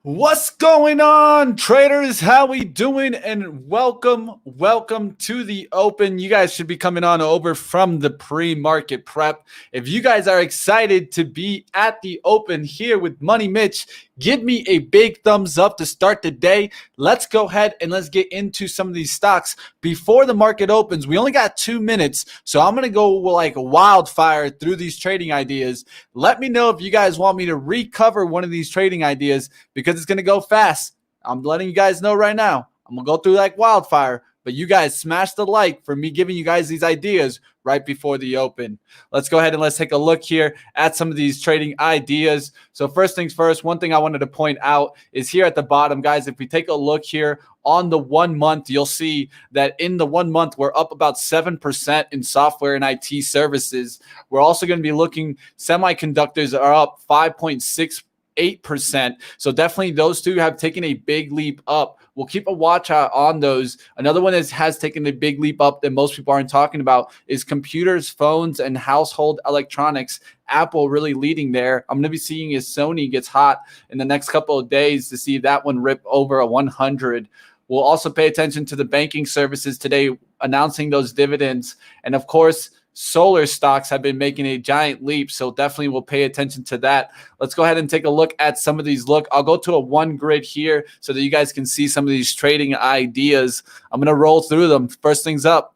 What's going on, traders? How we doing? And welcome to the open. You guys should be coming on over from the pre-market prep. If you guys are excited to be at the open here with Money Mitch, give me a big thumbs up to start the day. Let's go ahead and let's get into some of these stocks before the market opens. We only got 2 minutes, so I'm going to go like wildfire through these trading ideas. Let me know if you guys want me to recover one of these trading ideas because it's going to go fast. I'm letting you guys know right now. I'm going to go through like wildfire, but you guys smash the like for me giving you guys these ideas right before the open. Let's go ahead and let's take a look here at some of these trading ideas. So first things first, one thing I wanted to point out is here at the bottom, guys, if we take a look here on the 1 month, you'll see that in the 1 month, we're up about 7% in software and IT services. We're also going to be looking, semiconductors are up 5.68%. So definitely those two have taken a big leap up. We'll keep a watch out on those. Another one that has taken a big leap up that most people aren't talking about is computers, phones, and household electronics. Apple really leading there. I'm going to be seeing if Sony gets hot in the next couple of days to see that one rip over a 100. We'll also pay attention to the banking services today, announcing those dividends. And of course, solar stocks have been making a giant leap, so definitely we'll pay attention to that. Let's go ahead and take a look at some of these. I'll go to a one grid here so that you guys can see some of these trading ideas. I'm going to roll through them. First things up,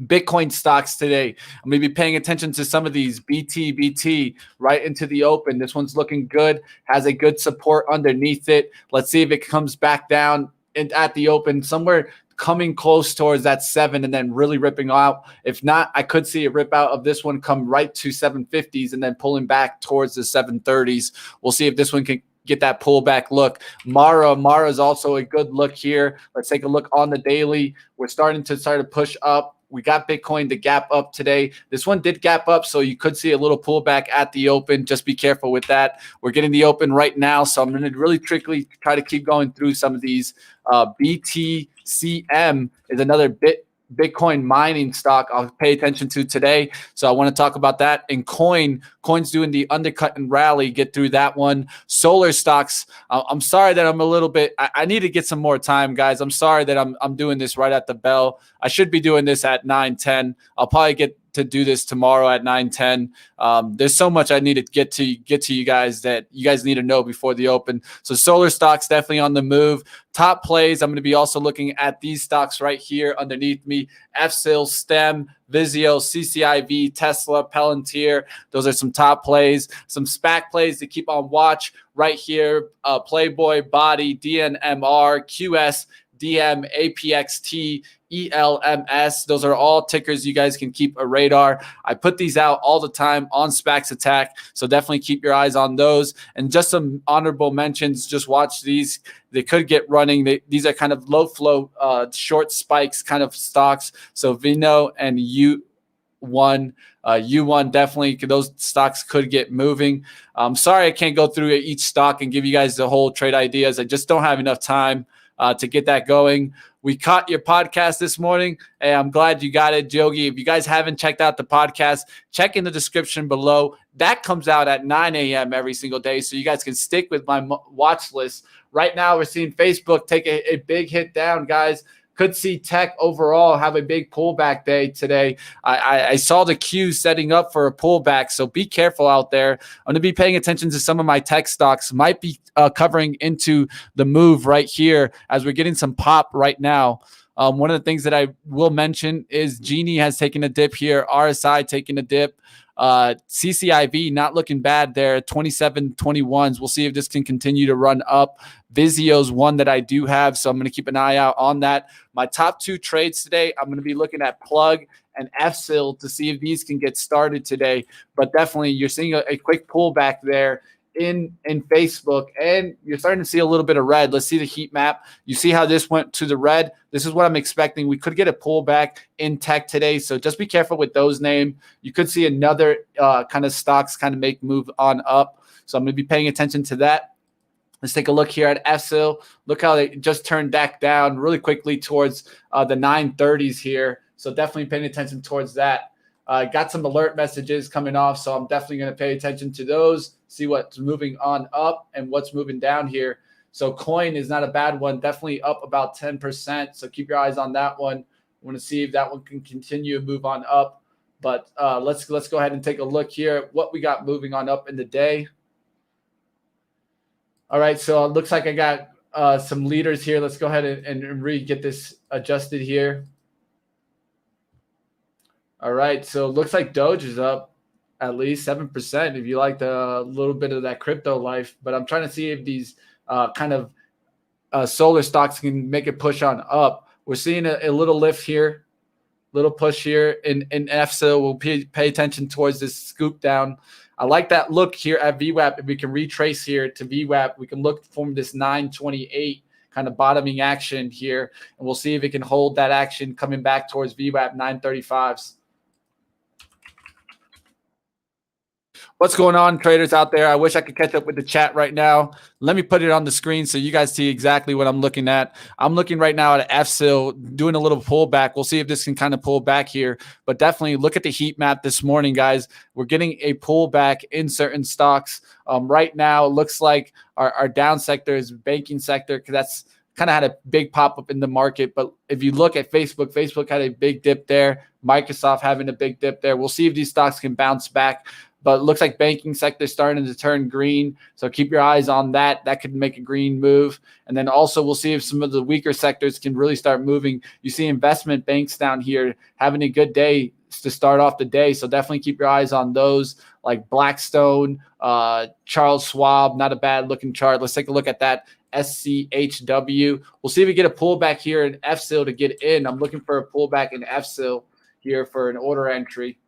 Bitcoin stocks today. I'm going to be paying attention to some of these BT right into the open. This one's looking good, has a good support underneath it. Let's see if it comes back down at the open somewhere coming close towards that 7 and then really ripping out. If not, I could see a rip out of this one come right to 750s and then pulling back towards the 730s. We'll see if this one can get that pullback look. Mara is also a good look here. Let's take a look on the daily. We're starting to push up. We got Bitcoin to gap up today. This one did gap up, so you could see a little pullback at the open. Just be careful with that. We're getting the open right now, so I'm going to really trickly try to keep going through some of these. BTCM is another Bitcoin mining stock I'll pay attention to today. So I want to talk about that. And Coin's doing the undercut and rally, get through that one. Solar stocks, I'm sorry that I'm a little bit, I need to get some more time, guys. I'm sorry that I'm doing this right at the bell. I should be doing this at 9:10. I'll probably get to do this tomorrow at 9:10. There's so much I need to get to you guys that you guys need to know before the open. So solar stocks definitely on the move. Top plays, I'm going to be also looking at these stocks right here underneath me. FSLR, STEM, Vizio, CCIV, Tesla, Palantir. Those are some top plays. Some SPAC plays to keep on watch right here. Playboy, Body, DNMR, QS, DM, APXT, ELMS. Those are all tickers you guys can keep a radar. I put these out all the time on SPACs Attack, so definitely keep your eyes on those. And just some honorable mentions, just watch these. They could get running. These are kind of low flow, short spikes kind of stocks. So Vino and U1 definitely, those stocks could get moving. I'm sorry I can't go through each stock and give you guys the whole trade ideas. I just don't have enough time to get that going. We caught your podcast this morning. Hey, I'm glad you got it, Jogi. If you guys haven't checked out the podcast, check in the description below. That comes out at 9 a.m. every single day, so you guys can stick with my watch list. Right now, we're seeing Facebook take a big hit down, guys. Could see tech overall have a big pullback day today. I saw the Q setting up for a pullback, so be careful out there. I'm going to be paying attention to some of my tech stocks. Might be covering into the move right here as we're getting some pop right now. One of the things that I will mention is Genie has taken a dip here. RSI taking a dip. CCIV not looking bad there, 27.21s. We'll see if this can continue to run up. Vizio's one that I do have, so I'm going to keep an eye out on that. My top two trades today, I'm going to be looking at Plug and FSIL to see if these can get started today. But definitely, you're seeing a quick pullback there in Facebook, and you're starting to see a little bit of red. Let's see the heat map. You see how this went to the red. This is what I'm expecting. We could get a pullback in tech today, so just be careful with those names. You could see another kind of stocks kind of make move on up, so I'm going to be paying attention to that. Let's take a look here at FSIL. Look how they just turned back down really quickly towards the 930s here, so definitely paying attention towards that. Got some alert messages coming off, so I'm definitely going to pay attention to those, see what's moving on up and what's moving down here. So coin is not a bad one, definitely up about 10%. So keep your eyes on that one. I want to see if that one can continue to move on up. But let's go ahead and take a look here at what we got moving on up in the day. All right, so it looks like I got some leaders here. Let's go ahead and get this adjusted here. All right, so it looks like Doge is up at least 7% if you like the little bit of that crypto life. But I'm trying to see if these kind of solar stocks can make a push on up. We're seeing a little lift here, little push here in FSL. We'll pay attention towards this scoop down. I like that look here at VWAP. If we can retrace here to VWAP, we can look from this 928 kind of bottoming action here, and we'll see if it can hold that action coming back towards VWAP 935s. What's going on, traders out there? I wish I could catch up with the chat right now. Let me put it on the screen so you guys see exactly what I'm looking at. I'm looking right now at FSIL doing a little pullback. We'll see if this can kind of pull back here, but definitely look at the heat map this morning, guys. We're getting a pullback in certain stocks. Right now, it looks like our down sector is banking sector because that's kind of had a big pop up in the market. But if you look at Facebook had a big dip there. Microsoft having a big dip there. We'll see if these stocks can bounce back. But it looks like banking sector starting to turn green. So keep your eyes on that. That could make a green move. And then also we'll see if some of the weaker sectors can really start moving. You see investment banks down here having a good day to start off the day. So definitely keep your eyes on those like Blackstone, Charles Schwab, not a bad looking chart. Let's take a look at that. SCHW. We'll see if we get a pullback here in FSIL to get in. I'm looking for a pullback in FSIL here for an order entry.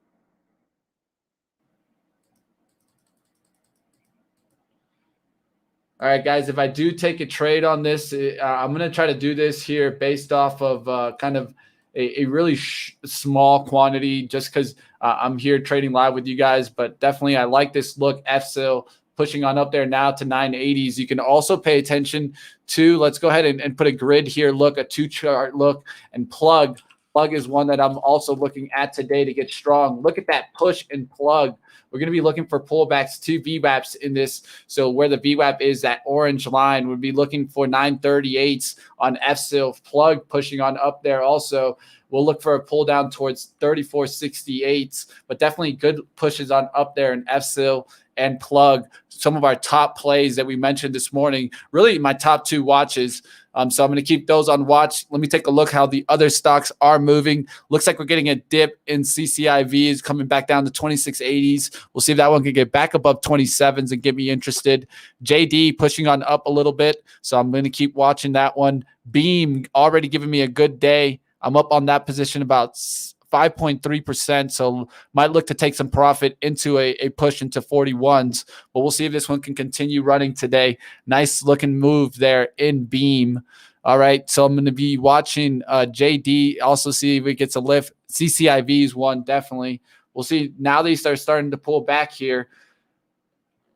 All right, guys, if I do take a trade on this, I'm going to try to do this here based off of kind of a really small quantity just because I'm here trading live with you guys. But definitely I like this look. FSIL pushing on up there now to 980s. You can also pay attention to, let's go ahead and put a grid here. Look, a 2-chart look, and plug. Plug is one that I'm also looking at today to get strong. Look at that push and plug. We're going to be looking for pullbacks to VWAPs in this. So where the VWAP is, that orange line, we'll be looking for 938s on FSIL. Plug pushing on up there also. We'll look for a pull down towards 3468s, but definitely good pushes on up there in FSIL and plug. Some of our top plays that we mentioned this morning, really my top 2 watches. So I'm going to keep those on watch. Let me take a look how the other stocks are moving. Looks like we're getting a dip in CCIVs coming back down to 2680s. We'll see if that one can get back above 27s and get me interested. JD pushing on up a little bit. So I'm going to keep watching that one. Beam already giving me a good day. I'm up on that position about 5.3%. So might look to take some profit into a push into 41s, but we'll see if this one can continue running today. Nice looking move there in Beam. All right. So I'm going to be watching JD, also see if it gets a lift. CCIV is one, definitely. We'll see. Now they start starting to pull back here.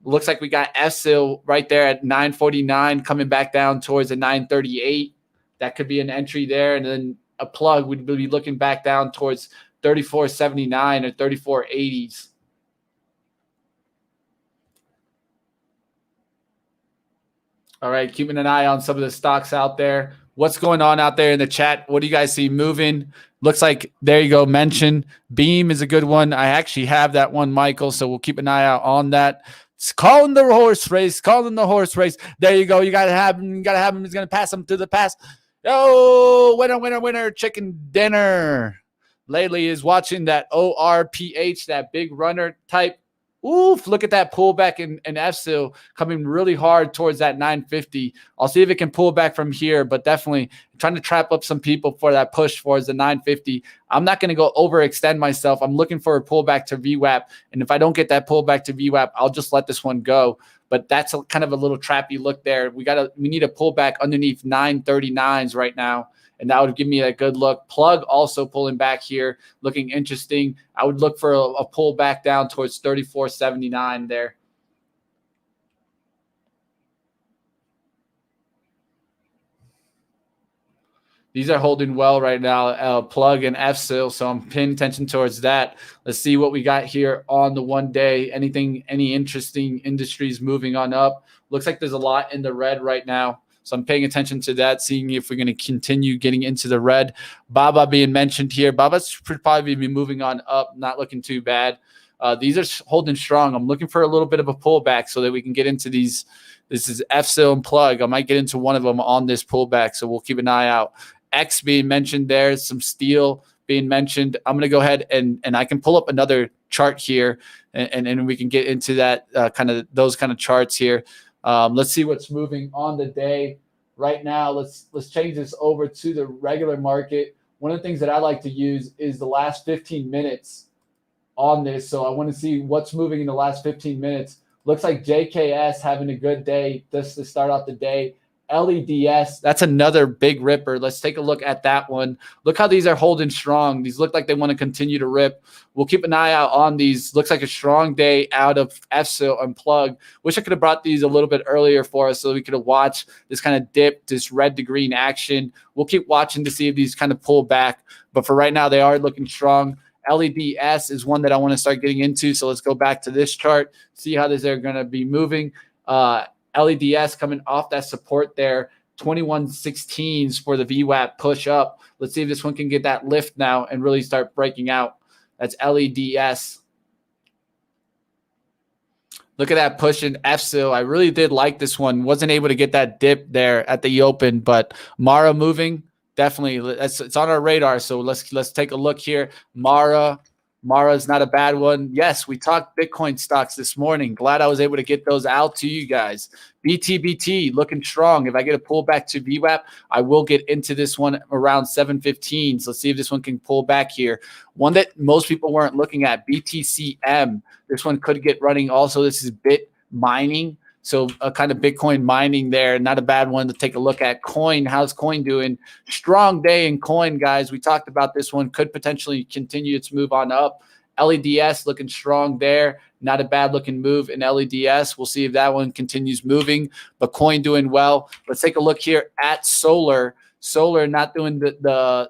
Looks like we got FSIL right there at 949 coming back down towards a 938. That could be an entry there. And then a plug would be looking back down towards 3479 or 3480s. All right, keeping an eye on some of the stocks out there. What's going on out there in the chat? What do you guys see moving? Looks like, there you go, mention. Beam is a good one. I actually have that one, Michael, so we'll keep an eye out on that. It's calling the horse race, calling the horse race. There you go. You got to have him. You got to have him. He's going to pass him to the pass. Oh, winner, winner, winner, chicken dinner. Lately is watching that ORPH, that big runner type. Oof, look at that pullback in FSIL coming really hard towards that 950. I'll see if it can pull back from here, but definitely trying to trap up some people for that push towards the 950. I'm not going to go overextend myself. I'm looking for a pullback to VWAP, and if I don't get that pullback to VWAP, I'll just let this one go. But that's kind of a little trappy look there. We need a pullback underneath 939s right now, and that would give me a good look. Plug also pulling back here, looking interesting. I would look for a pullback down towards 3479 there. These are holding well right now, plug and FSIL. So I'm paying attention towards that. Let's see what we got here on the 1 day. Any interesting industries moving on up? Looks like there's a lot in the red right now. So I'm paying attention to that, seeing if we're going to continue getting into the red. Baba being mentioned here. Baba's probably be moving on up, not looking too bad. These are holding strong. I'm looking for a little bit of a pullback so that we can get into these. This is FSIL and plug. I might get into one of them on this pullback, so we'll keep an eye out. X being mentioned there, some steel being mentioned. I'm going to go ahead and I can pull up another chart here, and we can get into that those kind of charts here. Let's see what's moving on the day right now. Let's change this over to the regular market. One of the things that I like to use is the last 15 minutes on this. So I want to see what's moving in the last 15 minutes. Looks like JKS having a good day just to start out the day. LEDS, that's another big ripper. Let's take a look at that one. Look how these are holding strong. These look like they want to continue to rip. We'll keep an eye out on these. Looks like a strong day out of FSIL and plug. Wish I could have brought these a little bit earlier for us so we could have watched this kind of dip, this red to green action. We'll keep watching to see if these kind of pull back. But for right now, they are looking strong. LEDS is one that I want to start getting into. So let's go back to this chart, see how these are going to be moving. LEDS coming off that support there, 2116s for the VWAP push up. Let's see if this one can get that lift now and really start breaking out. That's LEDS. Look at that push in FSIL. I really did like this one. Wasn't able to get that dip there at the open, but Mara moving. Definitely, it's on our radar. So let's take a look here. Mara's not a bad one. Yes, we talked Bitcoin stocks this morning. Glad I was able to get those out to you guys. BTBT looking strong. If I get a pullback to VWAP, I will get into this one around 715. So let's see if this one can pull back here. One that most people weren't looking at, BTCM. This one could get running. Also, this is Bit mining. So a kind of Bitcoin mining there, not a bad one to take a look at. Coin, how's Coin doing? Strong day in Coin, guys. We talked about this one. Could potentially continue its move on up. LEDS looking strong there. Not a bad looking move in LEDS. We'll see if that one continues moving. But Coin doing well. Let's take a look here at Solar. Solar not doing oh,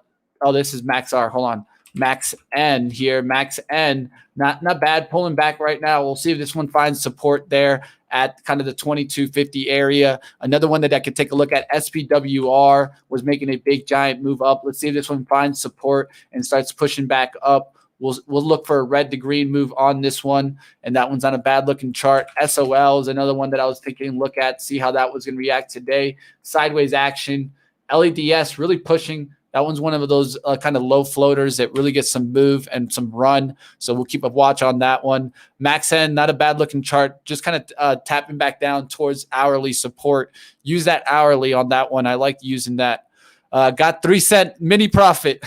this is MaxR. Hold on. MAXN here. MAXN, not bad. Pulling back right now. We'll see if this one finds support there at kind of the 2250 area. Another one that I could take a look at, SPWR, was making a big giant move up. Let's see if this one finds support and starts pushing back up. We'll look for a red to green move on this one, and that one's on a bad looking chart. SOL is another one that I was taking a look at, see how that was going to react today. Sideways action. LEDS really pushing. That one's one of those kind of low floaters that really gets some move and some run. So we'll keep a watch on that one. MAXN, not a bad looking chart, just kind of tapping back down towards hourly support. Use that hourly on that one. I like using that. Got 3-cent mini profit.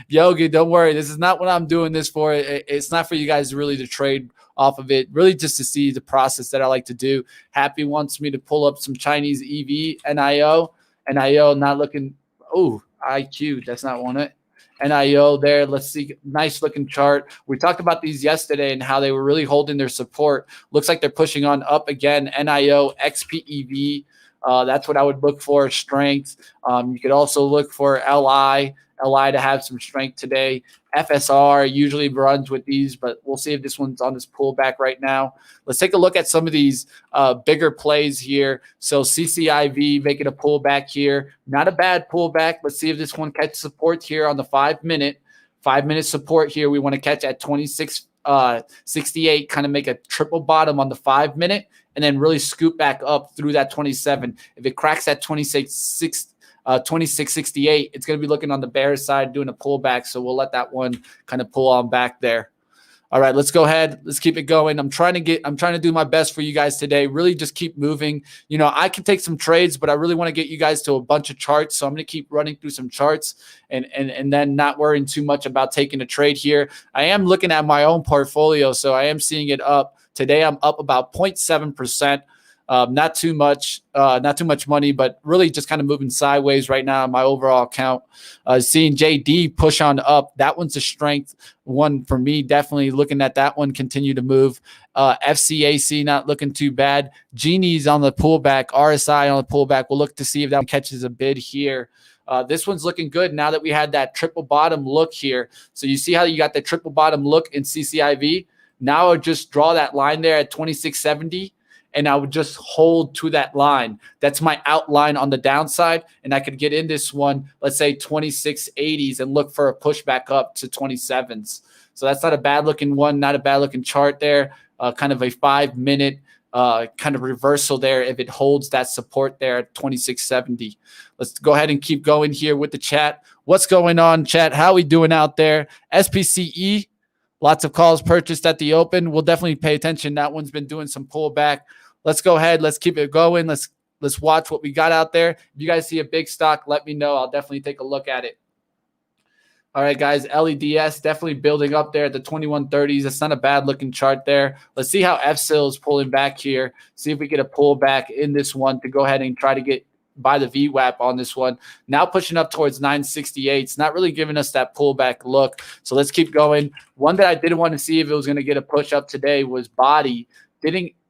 Yogi, don't worry. This is not what I'm doing this for. It's not for you guys really to trade off of it. Really just to see the process that I like to do. Happy wants me to pull up some Chinese EV, NIO. NIO not looking. Oh, IQ, that's not one. NIO there. Let's see. Nice looking chart. We talked about these yesterday and how they were really holding their support. Looks like they're pushing on up again. NIO, XPEV. That's what I would look for, strength. You could also look for LI to have some strength today. FSR usually runs with these, but we'll see if this one's on this pullback right now. Let's take a look at some of these bigger plays here. So CCIV making a pullback here. Not a bad pullback. Let's see if this one catches support here on the 5-minute. 5-minute support here. We want to catch at 26.68, kind of make a triple bottom on the 5-minute, and then really scoop back up through that 27. If it cracks that 26.68, it's going to be looking on the bear side, doing a pullback. So we'll let that one kind of pull on back there. All right, let's go ahead. Let's keep it going. I'm trying to do my best for you guys today. Really just keep moving. You know, I can take some trades, but I really want to get you guys to a bunch of charts. So I'm going to keep running through some charts and then not worrying too much about taking a trade here. I am looking at my own portfolio, so I am seeing it up. Today I'm up about 0.7%. Not too much money, but really just kind of moving sideways right now in my overall account. Seeing JD push on up. That one's a strength one for me. Definitely looking at that one continue to move. FCAC not looking too bad. Genie's on the pullback. RSI on the pullback. We'll look to see if that one catches a bid here. This one's looking good now that we had that triple bottom look here. So you see how you got the triple bottom look in CCIV. Now I would just draw that line there at 2670. And I would just hold to that line. That's my outline on the downside. And I could get in this one, let's say 2680s, and look for a pushback up to 27s. So that's not a bad looking one, not a bad looking chart there. Kind of a 5-minute kind of reversal there if it holds that support there at 2670. Let's go ahead and keep going here with the chat. What's going on, chat? How we doing out there? SPCE, lots of calls purchased at the open. We'll definitely pay attention. That one's been doing some pullback. Let's go ahead. Let's keep it going. Let's watch what we got out there. If you guys see a big stock, let me know. I'll definitely take a look at it. All right, guys, LEDS definitely building up there at the 2130s. It's not a bad looking chart there. Let's see how FSIL is pulling back here. See if we get a pullback in this one to go ahead and try to get by the VWAP on this one. Now pushing up towards 968. It's not really giving us that pullback look. So let's keep going. One that I didn't want to see if it was going to get a push up today was Body.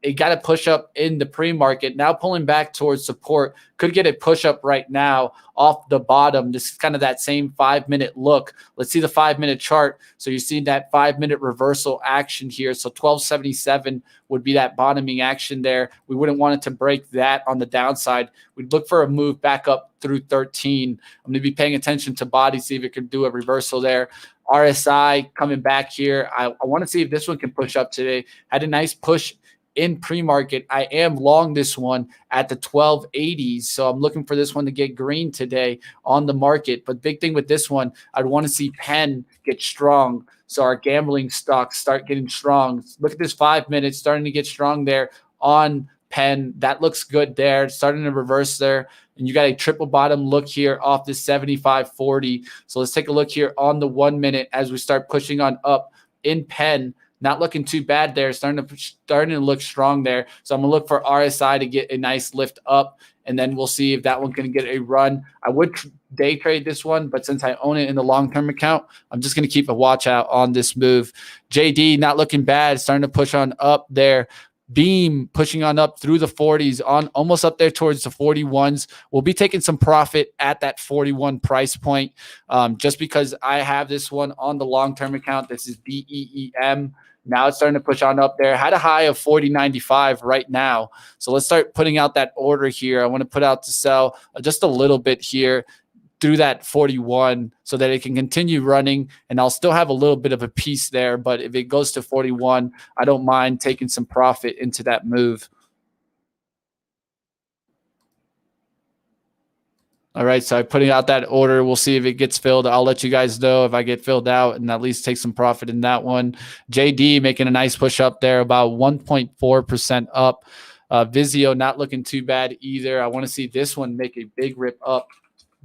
It got a push up in the pre-market. Now pulling back towards support. Could get a push up right now off the bottom. This is kind of that same 5-minute look. Let's see the 5-minute chart. So you're seeing that 5-minute reversal action here. So 1277 would be that bottoming action there. We wouldn't want it to break that on the downside. We'd look for a move back up through 13. I'm going to be paying attention to Body, see if it can do a reversal there. RSI coming back here. I want to see if this one can push up today. Had a nice push in pre-market. I am long this one at the 1280s. So I'm looking for this one to get green today on the market. But big thing with this one, I'd want to see Penn get strong. So our gambling stocks start getting strong. Look at this 5 minutes starting to get strong there on Penn. That looks good there. Starting to reverse there. And you got a triple bottom look here off this 75.40. So let's take a look here on the 1 minute as we start pushing on up in Penn. Not looking too bad there. Starting to look strong there. So I'm going to look for RSI to get a nice lift up, and then we'll see if that one can get a run. I would day trade this one, but since I own it in the long-term account, I'm just going to keep a watch out on this move. JD not looking bad. Starting to push on up there. Beam pushing on up through the 40s, on almost up there towards the 41s. We'll be taking some profit at that 41 price point, just because I have this one on the long-term account. This is BEEM. Now it's starting to push on up there. Had a high of 40.95 right now. So let's start putting out that order here. I want to put out to sell just a little bit here through that 41 so that it can continue running, and I'll still have a little bit of a piece there. But if it goes to 41, I don't mind taking some profit into that move. All right, so I'm putting out that order. We'll see if it gets filled. I'll let you guys know if I get filled out and at least take some profit in that one. JD making a nice push up there, about 1.4% up. Vizio not looking too bad either. I want to see this one make a big rip up.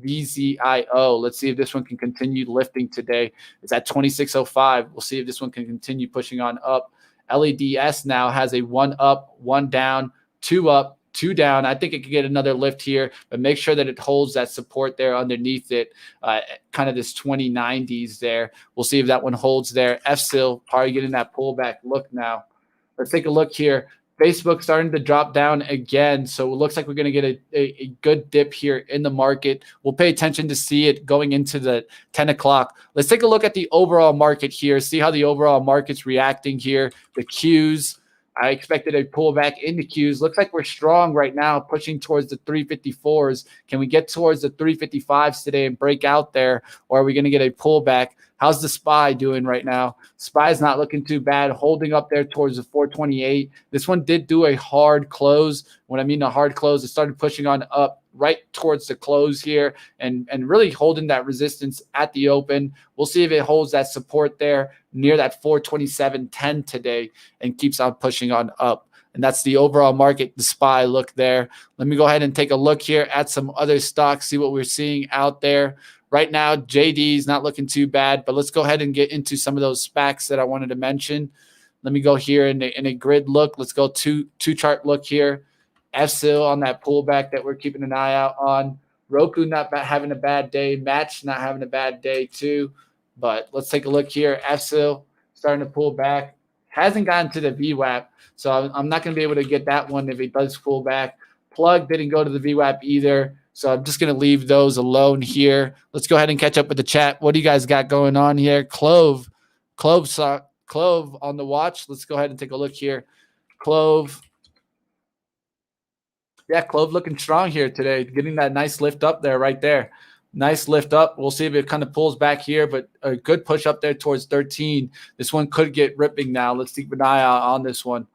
VZIO. Let's see if this one can continue lifting today. It's at 2605. We'll see if this one can continue pushing on up. LEDS now has a 1 up, 1 down, 2 up, 2 down. I think it could get another lift here, but make sure that it holds that support there underneath it, kind of this 2090s there. We'll see if that one holds there. FSIL probably getting that pullback look now. Let's take a look here. Facebook starting to drop down again. So it looks like we're going to get a good dip here in the market. We'll pay attention to see it going into the 10 o'clock. Let's take a look at the overall market here. See how the overall market's reacting here. The Qs. I expected a pullback in the Qs. Looks like we're strong right now, pushing towards the 354s. Can we get towards the 355s today and break out there, or are we going to get a pullback? How's the SPY doing right now? SPY's not looking too bad, holding up there towards the 428. This one did do a hard close. When I mean a hard close, it started pushing on up right towards the close here and really holding that resistance at the open. We'll see if it holds that support there near that 427.10 today and keeps on pushing on up. And that's the overall market, the SPY look there. Let me go ahead and take a look here at some other stocks, see what we're seeing out there. Right now, JD's not looking too bad, but let's go ahead and get into some of those SPACs that I wanted to mention. Let me go here in a grid look. Let's go two chart look here. FSIL on that pullback that we're keeping an eye out on. Roku not having a bad day. Match not having a bad day too. But let's take a look here. FSIL starting to pull back. Hasn't gotten to the VWAP, so I'm not going to be able to get that one if it does pull back. Plug didn't go to the VWAP either. So I'm just going to leave those alone here. Let's go ahead and catch up with the chat. What do you guys got going on here? Clove on the watch. Let's go ahead and take a look here. Clove. Yeah, Clove looking strong here today. Getting that nice lift up there, right there. Nice lift up. We'll see if it kind of pulls back here, but a good push up there towards 13. This one could get ripping now. Let's keep an eye out on this one.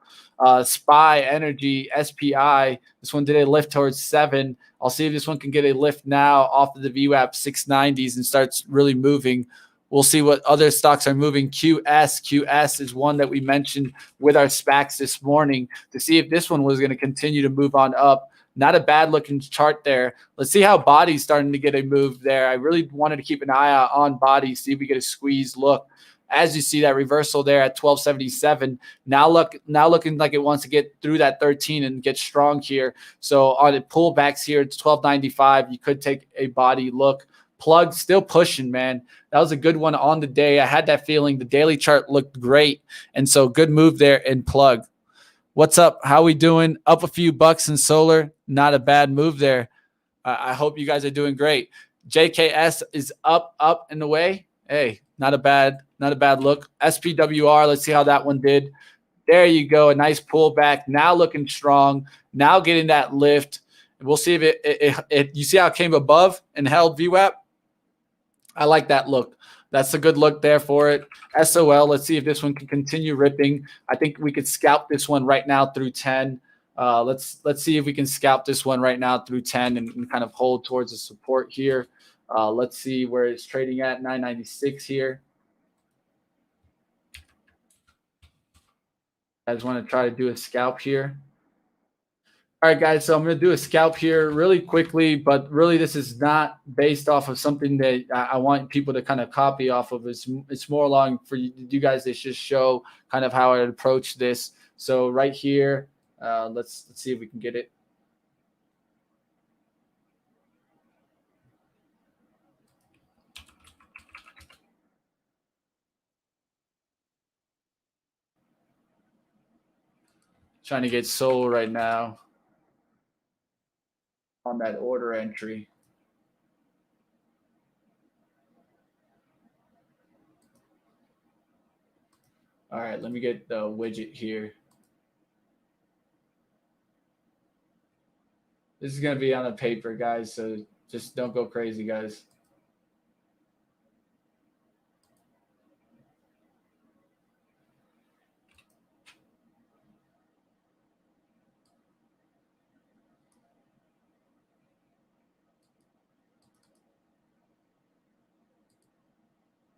SPY Energy, SPI. This one did a lift towards 7. I'll see if this one can get a lift now off of the VWAP 690s and starts really moving. We'll see what other stocks are moving. QS is one that we mentioned with our SPACs this morning to see if this one was going to continue to move on up. Not a bad looking chart there. Let's see how body's starting to get a move there. I really wanted to keep an eye out on body, see if we get a squeeze look. As you see that reversal there at 1277, now looking like it wants to get through that 13 and get strong here. So on the pullbacks here, it's 1295. You could take a body look. Plug still pushing, man. That was a good one on the day. I had that feeling. The daily chart looked great, and so good move there in Plug. What's up? How we doing? Up a few bucks in solar. Not a bad move there. I hope you guys are doing great. JKS is up and away. Hey, not a bad look. SPWR, let's see how that one did. There you go. A nice pullback. Now looking strong. Now getting that lift. We'll see if it you see how it came above and held VWAP? I like that look. That's a good look there for it. SOL, let's see if this one can continue ripping. I think we could scalp this one right now through 10. Let's see if we can scalp this one right now through 10 and kind of hold towards the support here. Let's see where it's trading at, 996 here. I just want to try to do a scalp here. All right, guys, so I'm going to do a scalp here really quickly, but really this is not based off of something that I want people to kind of copy off of. It's more along for you guys to just show kind of how I approach this. So right here, let's see if we can get it. Trying to get sold right now on that order entry. All right, let me get the widget here. This is going to be on the paper, guys, so just don't go crazy, guys.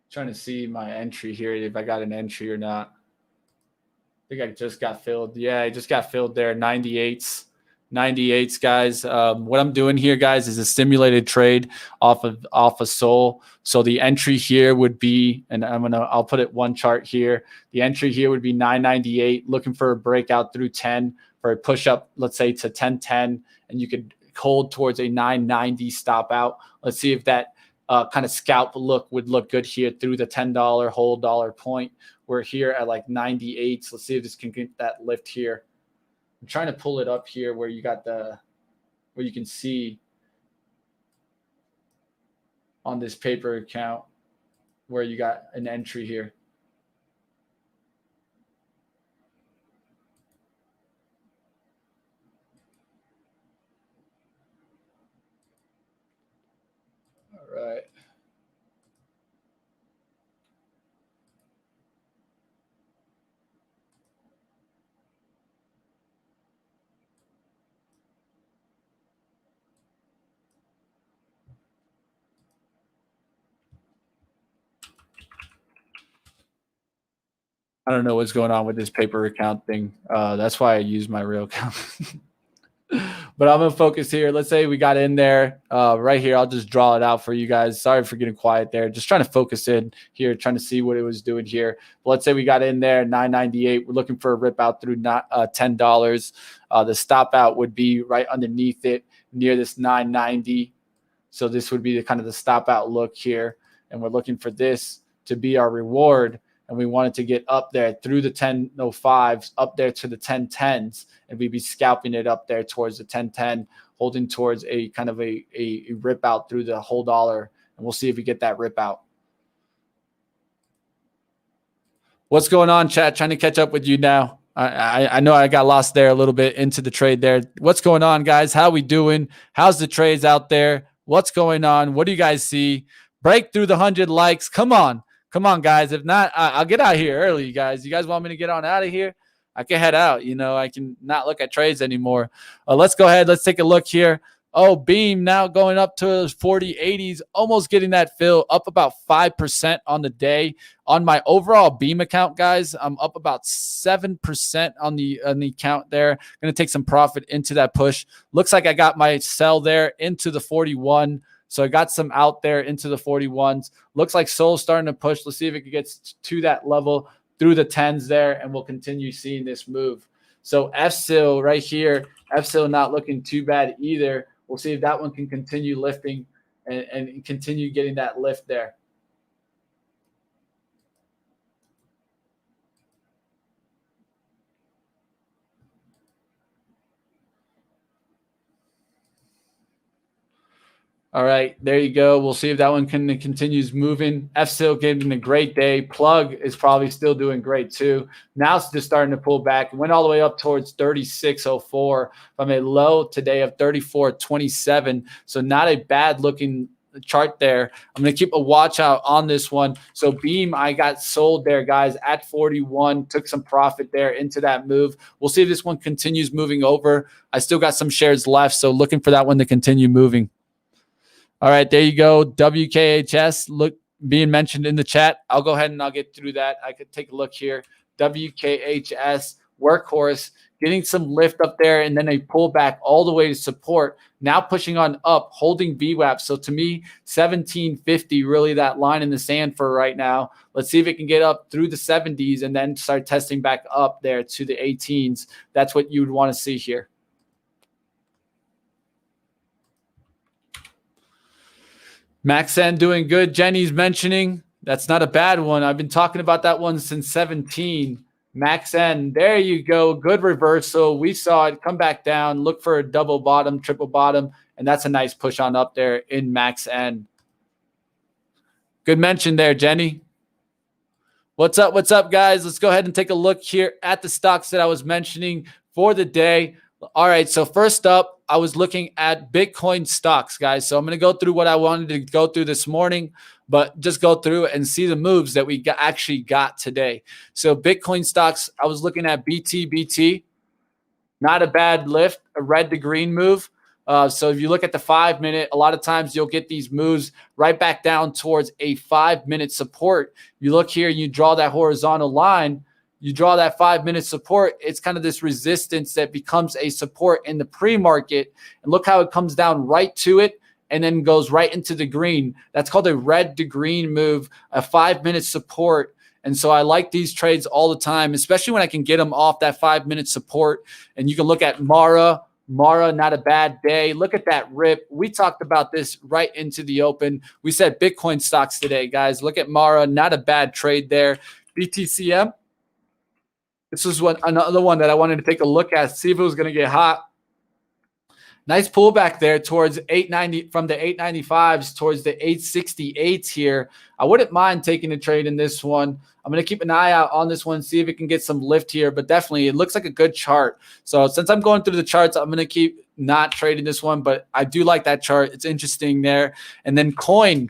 Trying to see my entry here, if I got an entry or not. I think I just got filled. Yeah, I just got filled there. 98s, guys. What I'm doing here, guys, is a simulated trade off of Sol. So the entry here would be, and I'll put it one chart here. The entry here would be 998, looking for a breakout through 10 for a push up, let's say to 1010, and you could hold towards a 990 stop out. Let's see if that kind of scalp look would look good here through the $10 whole dollar point. We're here at like 98. So let's see if this can get that lift here. I'm trying to pull it up here where you got where you can see on this paper account where you got an entry here. All right. I don't know what's going on with this paper account thing. That's why I use my real account. But I'm going to focus here. Let's say we got in there right here. I'll just draw it out for you guys. Sorry for getting quiet there. Just trying to focus in here, trying to see what it was doing here. But let's say we got in there, 998. We're looking for a rip out through $10. The stop out would be right underneath it near this 990. So this would be the kind of the stop out look here. And we're looking for this to be our reward. and we wanted to get up there through the 10.05s, up there to the 10.10s, and we'd be scalping it up there towards the 10.10, holding towards a kind of a rip out through the whole dollar, and we'll see if we get that rip out. What's going on, chat? Trying to catch up with you now. I know I got lost there a little bit into the trade there. What's going on, guys? How we doing? How's the trades out there? What's going on? What do you guys see? Break through the 100 likes. Come on, guys. If not, I'll get out here early, you guys. You guys want me to get on out of here? I can head out. You know, I can not look at trades anymore. Let's go ahead. Let's take a look here. Oh, Beam now going up to 40.80s, almost getting that fill, up about 5% on the day. On my overall Beam account, guys, I'm up about 7% on the account there. Going to take some profit into that push. Looks like I got my sell there into the 41. So I got some out there into the 41s. Looks like Sol's starting to push. Let's see if it gets to that level through the 10s there, and we'll continue seeing this move. So FSIL right here, FSIL not looking too bad either. We'll see if that one can continue lifting and continue getting that lift there. All right, there you go. We'll see if that one continues moving. FSIL getting a great day. Plug is probably still doing great too. Now it's just starting to pull back. Went all the way up towards 36.04 from a low today of 34.27. So not a bad looking chart there. I'm going to keep a watch out on this one. So Beam, I got sold there, guys, at 41. Took some profit there into that move. We'll see if this one continues moving over. I still got some shares left, so looking for that one to continue moving. All right, there you go. WKHS being mentioned in the chat. I'll go ahead and I'll get through that. I could take a look here. WKHS, workhorse, getting some lift up there, and then a pullback all the way to support. Now pushing on up, holding VWAP. So to me, 1750, really that line in the sand for right now. Let's see if it can get up through the 70s and then start testing back up there to the 18s. That's what you would want to see here. MAXN doing good. Jenny's mentioning that's not a bad one. I've been talking about that one since 17. MAXN, there you go. Good reversal. We saw it come back down, look for a double bottom, triple bottom, and that's a nice push on up there in MAXN. Good mention there, Jenny. What's up? What's up, guys? Let's go ahead and take a look here at the stocks that I was mentioning for the day. All right, so first up, I was looking at Bitcoin stocks, guys. So I'm going to go through what I wanted to go through this morning, but just go through and see the moves that we actually got today. So Bitcoin stocks, I was looking at BT. Not a bad lift, a red to green move. So if you look at the 5 minute, a lot of times you'll get these moves right back down towards a 5 minute support. You look here, you draw that horizontal line. You draw that 5 minute support, it's kind of this resistance that becomes a support in the pre-market. And look how it comes down right to it and then goes right into the green. That's called a red to green move, a 5 minute support. And so I like these trades all the time, especially when I can get them off that 5 minute support. And you can look at Mara, not a bad day. Look at that rip. We talked about this right into the open. We said Bitcoin stocks today, guys. Look at Mara, not a bad trade there. BTCM. This is another one that I wanted to take a look at, see if it was going to get hot. Nice pullback there towards 890 from the 895s towards the 868s here. I wouldn't mind taking a trade in this one. I'm going to keep an eye out on this one, see if it can get some lift here, but definitely it looks like a good chart. So since I'm going through the charts, I'm going to keep not trading this one, but I do like that chart. It's interesting there. And then coin.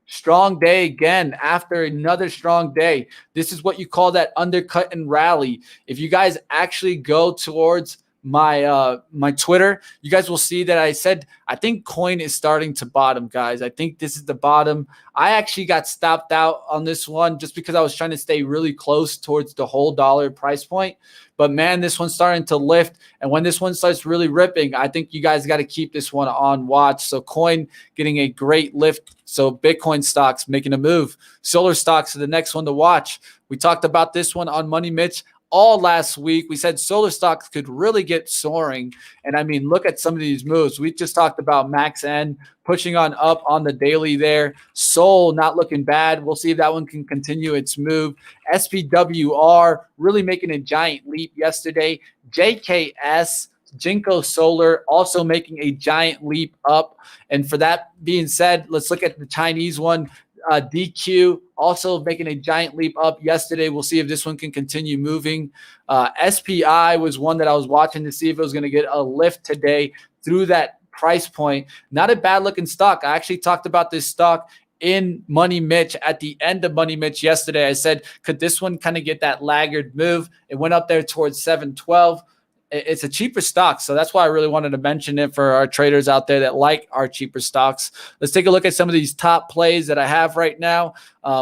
Strong day again after another strong day. This is what you call that undercut and rally. If you guys actually go towards my Twitter, you guys will see that I said I think coin is starting to bottom, guys. I think this is the bottom. I actually got stopped out on this one just because I was trying to stay really close towards the whole dollar price point. But man, this one's starting to lift. And when this one starts really ripping, I think you guys got to keep this one on watch. So coin getting a great lift. So Bitcoin stocks making a move. Solar stocks are the next one to watch. We talked about this one on Money Mitch. all last week. We said solar stocks could really get soaring. And I mean, look at some of these moves. We just talked about MAXN pushing on up on the daily there. Sol not looking bad. We'll see if that one can continue its move. SPWR really making a giant leap yesterday. JKS, Jinko Solar, also making a giant leap up. And for that being said, let's look at the Chinese one. DQ also making a giant leap up yesterday. We'll see if this one can continue moving. SPI was one that I was watching to see if it was going to get a lift today through that price point. Not a bad looking stock. I actually talked about this stock in Money Mitch at the end of Money Mitch yesterday. I said, could this one kind of get that laggard move? It went up there towards 712. It's a cheaper stock, so that's why I really wanted to mention it for our traders out there that like our cheaper stocks. Let's take a look at some of these top plays that I have right now.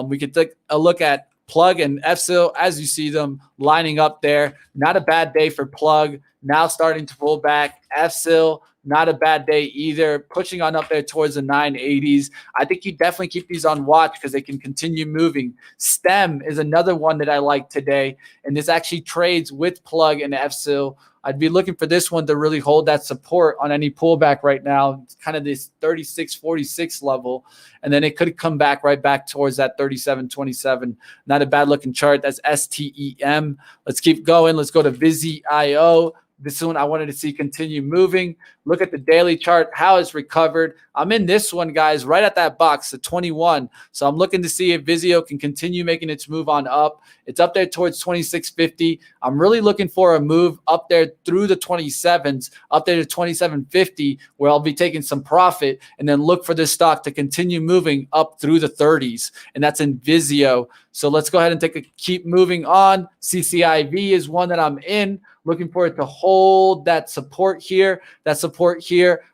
We could take a look at Plug and FSIL as you see them lining up there. Not a bad day for Plug. Now starting to pull back. FSIL, not a bad day either. Pushing on up there towards the 980s. I think you definitely keep these on watch because they can continue moving. STEM is another one that I like today, and this actually trades with Plug and FSIL. I'd be looking for this one to really hold that support on any pullback right now. It's kind of this 36.46 level. And then it could come back right back towards that 37.27. Not a bad looking chart. That's STEM. Let's keep going. Let's go to Vizio. This one I wanted to see continue moving. Look at the daily chart, how it's recovered. I'm in this one, guys, right at that box, the 21. So I'm looking to see if Vizio can continue making its move on up. It's up there towards 26.50. I'm really looking for a move up there through the 27s, up there to 27.50, where I'll be taking some profit, and then look for this stock to continue moving up through the 30s. And that's in Vizio. So let's go ahead and keep moving on. CCIV is one that I'm in. Looking for it to hold that support here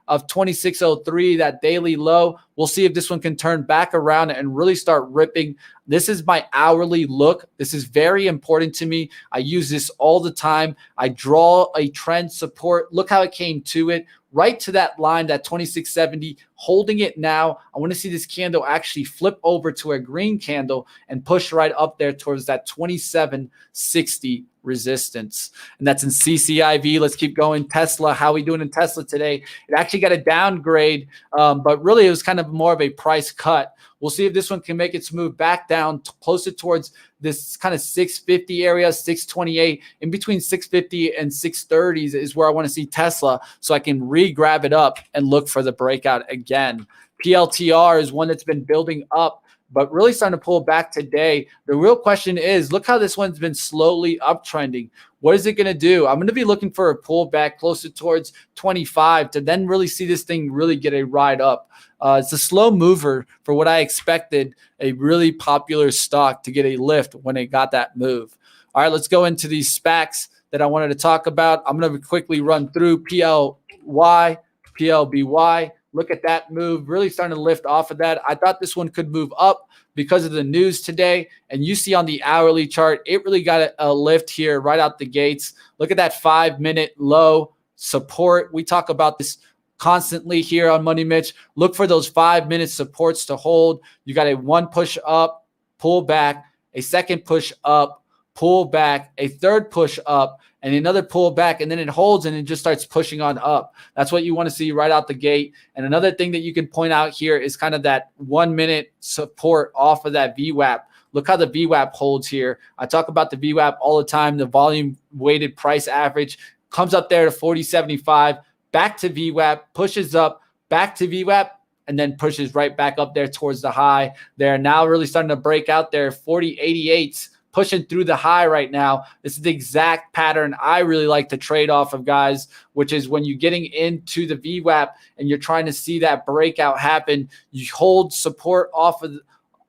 of 2603, that daily low. We'll see if this one can turn back around and really start ripping. This is my hourly look. This is very important to me. I use this all the time. I draw a trend support. Look how it came to it. Right to that line, that 2670, holding it now. I want to see this candle actually flip over to a green candle and push right up there towards that 2760 resistance. And that's in CCIV. Let's keep going. Tesla, how are we doing in Tesla today? It actually got a downgrade, but really it was kind of more of a price cut. We'll see if this one can make its move back down closer towards this kind of 650 area, 628. In between 650 and 630s is where I want to see Tesla, so I can re-grab it up and look for the breakout again. PLTR is one that's been building up, but really starting to pull back today. The real question is, look how this one's been slowly uptrending. What is it going to do? I'm going to be looking for a pullback closer towards 25 to then really see this thing really get a ride up. It's a slow mover for what I expected, a really popular stock to get a lift when it got that move. All right, let's go into these SPACs that I wanted to talk about. I'm going to quickly run through PLY, PLBY. Look at that move, really starting to lift off of that. I thought this one could move up because of the news today. And you see on the hourly chart, it really got a lift here right out the gates. Look at that 5-minute low support. We talk about this constantly here on Money Mitch. Look for those 5-minute supports to hold. You got a one push up, pull back, a second push up, pull back, a third push up, and another pull back, and then it holds and it just starts pushing on up. That's what you want to see right out the gate. And another thing that you can point out here is kind of that 1-minute support off of that VWAP. Look how the VWAP holds here. I talk about the VWAP all the time. The volume weighted price average comes up there to 40.75, back to VWAP, pushes up, back to VWAP, and then pushes right back up there towards the high. They're now really starting to break out there, 40.88s. Pushing through the high right now. This is the exact pattern I really like to trade off of, guys, which is when you're getting into the VWAP and you're trying to see that breakout happen, you hold support off of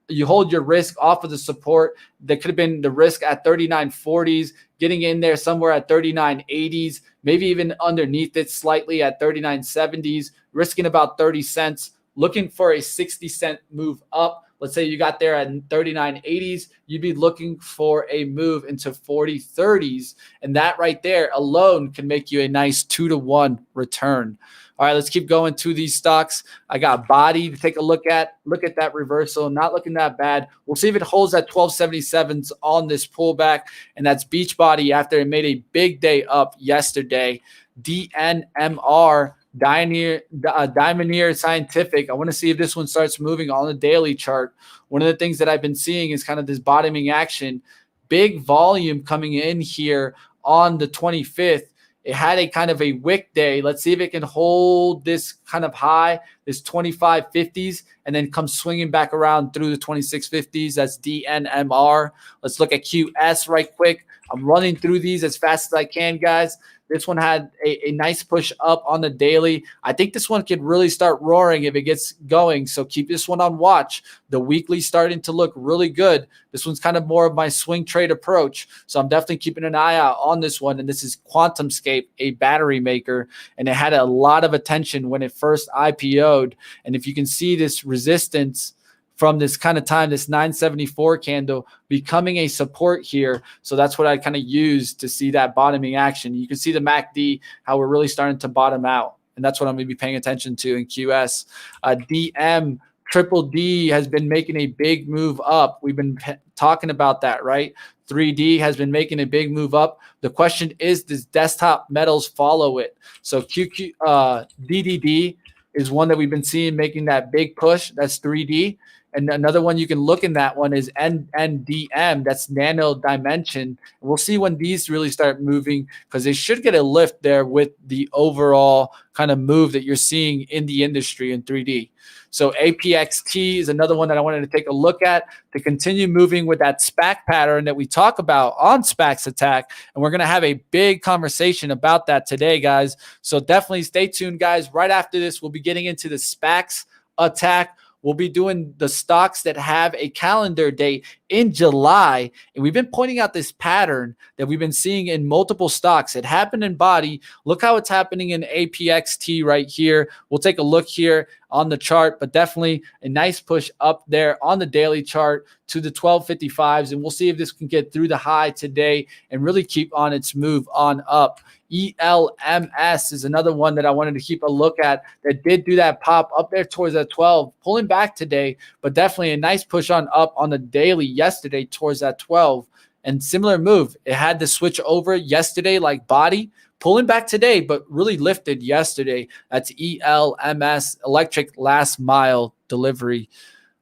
you hold your risk off of the support. That could have been the risk at 39.40s, getting in there somewhere at 39.80s, maybe even underneath it slightly at 39.70s, risking about 30 cents, looking for a 60-cent move up. Let's say you got there at 39.80s, you'd be looking for a move into 40.30s. And that right there alone can make you a nice 2-to-1 return. All right, let's keep going to these stocks. I got body to take a look at. Look at that reversal. Not looking that bad. We'll see if it holds at 1277s on this pullback. And that's Beachbody after it made a big day up yesterday. DNMR, Diamondnear Scientific. I want to see if this one starts moving on the daily chart. One of the things that I've been seeing is kind of this bottoming action. Big volume coming in here on the 25th. It had a kind of a wick day. Let's see if it can hold this kind of high, this 2550s, and then come swinging back around through the 2650s. That's DNMR. Let's look at QS right quick. I'm running through these as fast as I can, guys. This one had a nice push up on the daily. I think this one could really start roaring if it gets going. So keep this one on watch. The weekly starting to look really good. This one's kind of more of my swing trade approach. So I'm definitely keeping an eye out on this one. And this is QuantumScape, a battery maker. And it had a lot of attention when it first IPO'd. And if you can see this resistance from this kind of time, this 974 candle becoming a support here. So that's what I kind of use to see that bottoming action. You can see the MACD, how we're really starting to bottom out. And that's what I'm going to be paying attention to in QS. DM, Triple D has been making a big move up. We've been talking about that, right? 3D has been making a big move up. The question is, does Desktop Metals follow it? So DDD is one that we've been seeing making that big push. That's 3D. And another one you can look in that one is NDM. That's Nano Dimension. We'll see when these really start moving because they should get a lift there with the overall kind of move that you're seeing in the industry in 3D. So APXT is another one that I wanted to take a look at to continue moving with that SPAC pattern that we talk about on SPACs Attack. And we're going to have a big conversation about that today, guys. So definitely stay tuned, guys. Right after this, we'll be getting into the SPACs Attack. We'll be doing the stocks that have a calendar date in July. And we've been pointing out this pattern that we've been seeing in multiple stocks. It happened in body. Look how it's happening in APXT right here. We'll take a look here on the chart, but definitely a nice push up there on the daily chart to the 1255s. And we'll see if this can get through the high today and really keep on its move on up. ELMS is another one that I wanted to keep a look at that did do that pop up there towards that 12, pulling back today, but definitely a nice push on up on the daily yesterday towards that 12. And similar move. It had to switch over yesterday like body, pulling back today, but really lifted yesterday. That's ELMS, Electric Last Mile Delivery,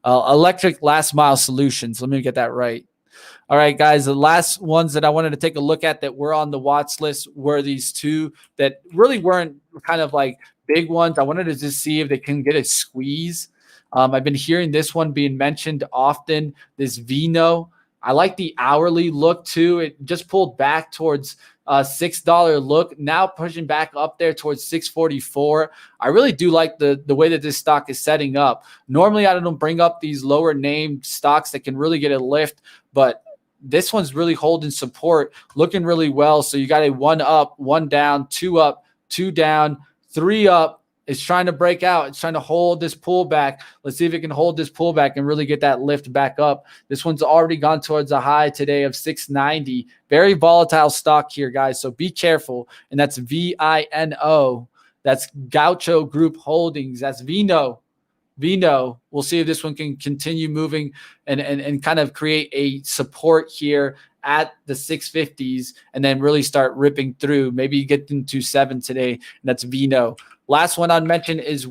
Electric Last Mile Solutions. Let me get that right. All right, guys, the last ones that I wanted to take a look at that were on the watch list were these two that really weren't kind of like big ones. I wanted to just see if they can get a squeeze. I've been hearing this one being mentioned often, this Vino. I like the hourly look too. It just pulled back towards $6 look, now pushing back up there towards 644. I really do like the way that this stock is setting up. Normally, I don't bring up these lower named stocks that can really get a lift, but this one's really holding support, looking really well. So you got a 1 up, 1 down, 2 up, 2 down, 3 up. It's trying to break out. It's trying to hold this pullback. Let's see if it can hold this pullback and really get that lift back up. This one's already gone towards a high today of 690. Very volatile stock here, guys. So be careful. And that's VINO. That's Gaucho Group Holdings. That's Vino. We'll see if this one can continue moving and kind of create a support here at the 650s and then really start ripping through. Maybe get into 7 today. And that's Vino. Last one I'd mention is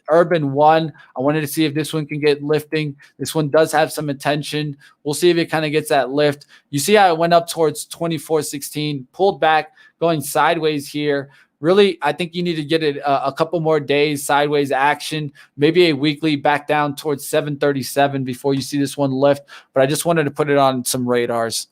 Urban One. I wanted to see if this one can get lifting. This one does have some attention. We'll see if it kind of gets that lift. You see how it went up towards 24.16, pulled back, going sideways here. Really, I think you need to get it a couple more days sideways action, maybe a weekly back down towards 737 before you see this one lift. But I just wanted to put it on some radars.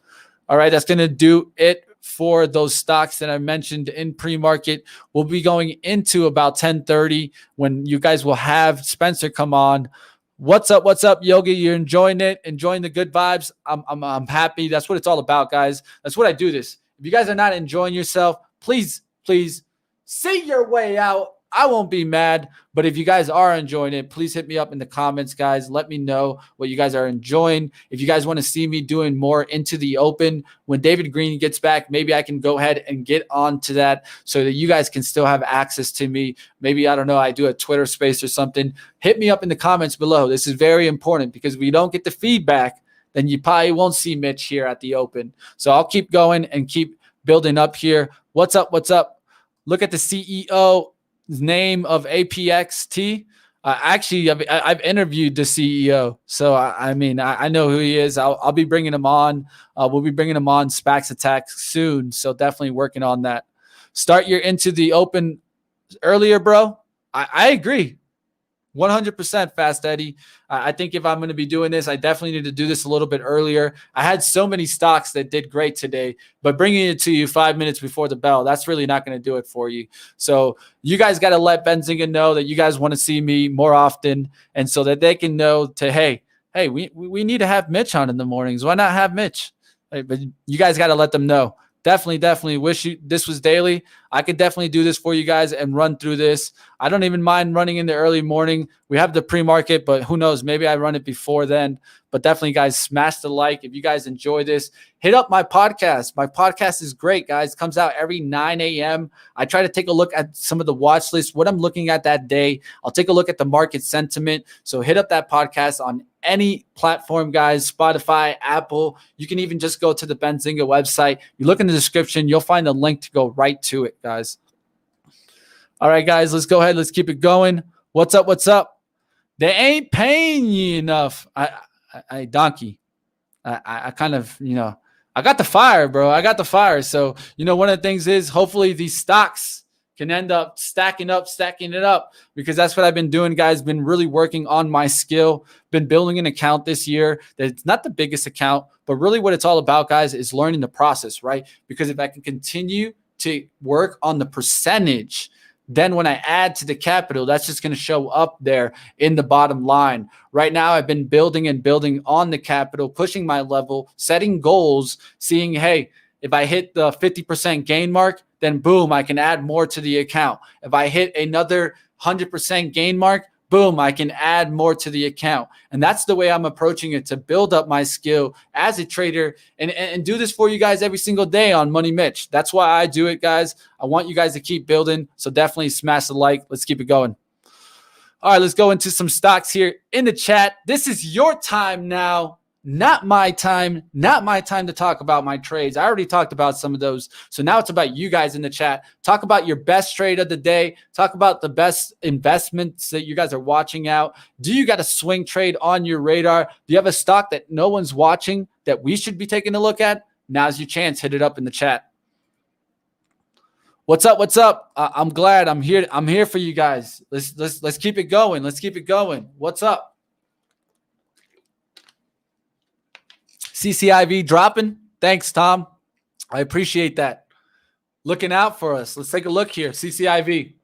All right, that's going to do it for those stocks that I mentioned in pre-market. We'll be going into about 10:30 when you guys will have Spencer come on. What's up, Yogi? You're enjoying it, enjoying the good vibes. I'm happy. That's what it's all about, guys. That's what I do this. If you guys are not enjoying yourself, please see your way out. I won't be mad. But if you guys are enjoying it, please hit me up in the comments, guys. Let me know what you guys are enjoying. If you guys want to see me doing more into the open, when David Green gets back, maybe I can go ahead and get on to that so that you guys can still have access to me. Maybe, I don't know, I do a Twitter space or something. Hit me up in the comments below. This is very important because if we don't get the feedback, then you probably won't see Mitch here at the open. So I'll keep going and keep building up here. What's up? What's up? Look at the CEO name of APXT. Actually, I've interviewed the CEO, so I mean I know who he is. I'll be bringing him on. We'll be bringing him on SPAX Attack soon, so definitely working on that. Start your into the open earlier, bro. I agree. 100% Fast Eddie. I think if I'm going to be doing this, I definitely need to do this a little bit earlier. I had so many stocks that did great today, but bringing it to you 5 minutes before the bell, that's really not going to do it for you. So you guys got to let Benzinga know that you guys want to see me more often, and so that they can know to, hey, we need to have Mitch on in the mornings. Why not have Mitch? But you guys got to let them know. Definitely wish you this was daily. I could definitely do this for you guys and run through this. I don't even mind running in the early morning. We have the pre-market, but who knows? Maybe I run it before then. But definitely, guys, smash the like. If you guys enjoy this, hit up my podcast. My podcast is great, guys. It comes out every 9 a.m. I try to take a look at some of the watch lists, what I'm looking at that day. I'll take a look at the market sentiment. So hit up that podcast on any platform, guys, Spotify, Apple. You can even just go to the Benzinga website. You look in the description, you'll find the link to go right to it, guys. All right, guys, let's go ahead. Let's keep it going. What's up? What's up? They ain't paying you enough. I donkey. I kind of, I got the fire, bro. I got the fire. So, one of the things is hopefully these stocks can end up stacking it up, because that's what I've been doing, guys. Been really working on my skill, been building an account this year. That's not the biggest account, but really what it's all about, guys, is learning the process, right? Because if I can continue to work on the percentage, then when I add to the capital, that's just going to show up there in the bottom line. Right now, I've been building and building on the capital, pushing my level, setting goals, seeing, hey, if I hit the 50% gain mark, then boom, I can add more to the account. If I hit another 100% gain mark, boom, I can add more to the account. And that's the way I'm approaching it, to build up my skill as a trader and do this for you guys every single day on Money Mitch. That's why I do it, guys. I want you guys to keep building. So definitely smash the like. Let's keep it going. All right, let's go into some stocks here in the chat. This is your time now. Not my time to talk about my trades. I already talked about some of those. So now it's about you guys in the chat. Talk about your best trade of the day. Talk about the best investments that you guys are watching out. Do you got a swing trade on your radar? Do you have a stock that no one's watching that we should be taking a look at? Now's your chance. Hit it up in the chat. What's up? What's up? I'm glad I'm here. I'm here for you guys. Let's keep it going. Let's keep it going. What's up? CCIV dropping. Thanks, Tom. I appreciate that. Looking out for us. Let's take a look here. CCIV.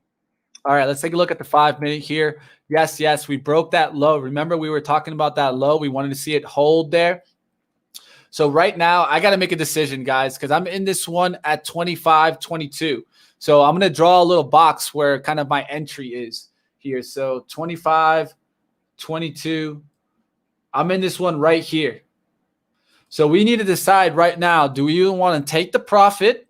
All right, let's take a look at the 5 minute here. Yes, we broke that low. Remember, we were talking about that low. We wanted to see it hold there. So right now, I got to make a decision, guys, because I'm in this one at 25.22. So I'm going to draw a little box where kind of my entry is here. So 25.22. I'm in this one right here. So we need to decide right now, do we even want to take the profit,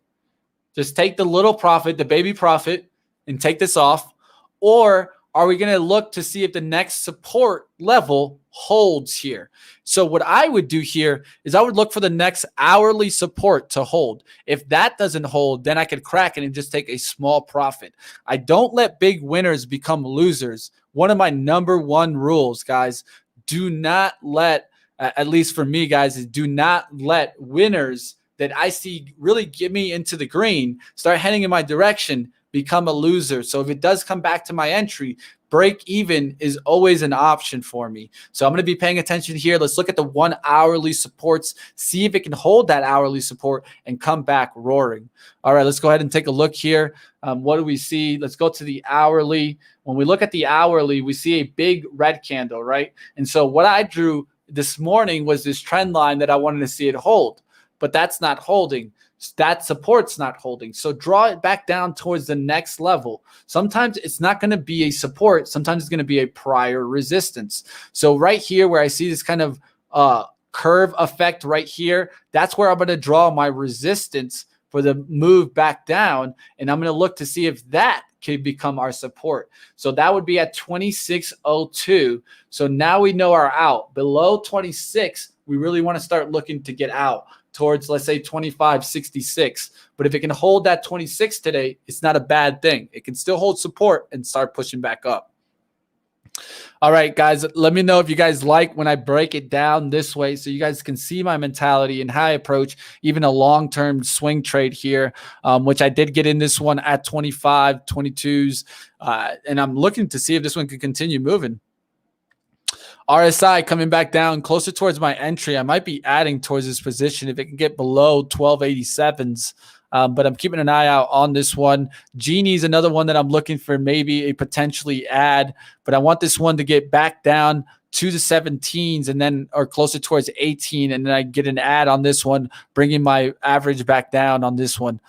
just take the little profit, the baby profit, and take this off? Or are we going to look to see if the next support level holds here? So what I would do here is I would look for the next hourly support to hold. If that doesn't hold, then I could crack it and just take a small profit. I don't let big winners become losers. One of my number one rules, guys, do not let at least for me, guys, is do not let winners that I see really get me into the green, start heading in my direction, become a loser. So if it does come back to my entry, break even is always an option for me. So I'm going to be paying attention here. Let's look at the 1 hourly supports, see if it can hold that hourly support and come back roaring. All right, let's go ahead and take a look here. What do we see? Let's go to the hourly. When we look at the hourly, we see a big red candle, right? And so what I drew this morning was this trend line that I wanted to see it hold, but that's not holding. that support's not holding. So draw it back down towards the next level. Sometimes it's not going to be a support. Sometimes it's going to be a prior resistance. So right here where I see this kind of curve effect right here, that's where I'm going to draw my resistance for the move back down. And I'm going to look to see if that could become our support. So that would be at 26.02. So now we know our out. Below 26, we really want to start looking to get out towards, let's say, 25.66. But if it can hold that 26 today, it's not a bad thing. It can still hold support and start pushing back up. All right, guys, let me know if you guys like when I break it down this way so you guys can see my mentality and how I approach even a long-term swing trade here, which I did get in this one at 25, 22s, and I'm looking to see if this one can continue moving. RSI coming back down closer towards my entry. I might be adding towards this position if it can get below 1287s. But I'm keeping an eye out on this one. Genie is another one that I'm looking for maybe a potentially add, but I want this one to get back down to the 17s and then or closer towards 18, and then I get an add on this one, bringing my average back down on this one.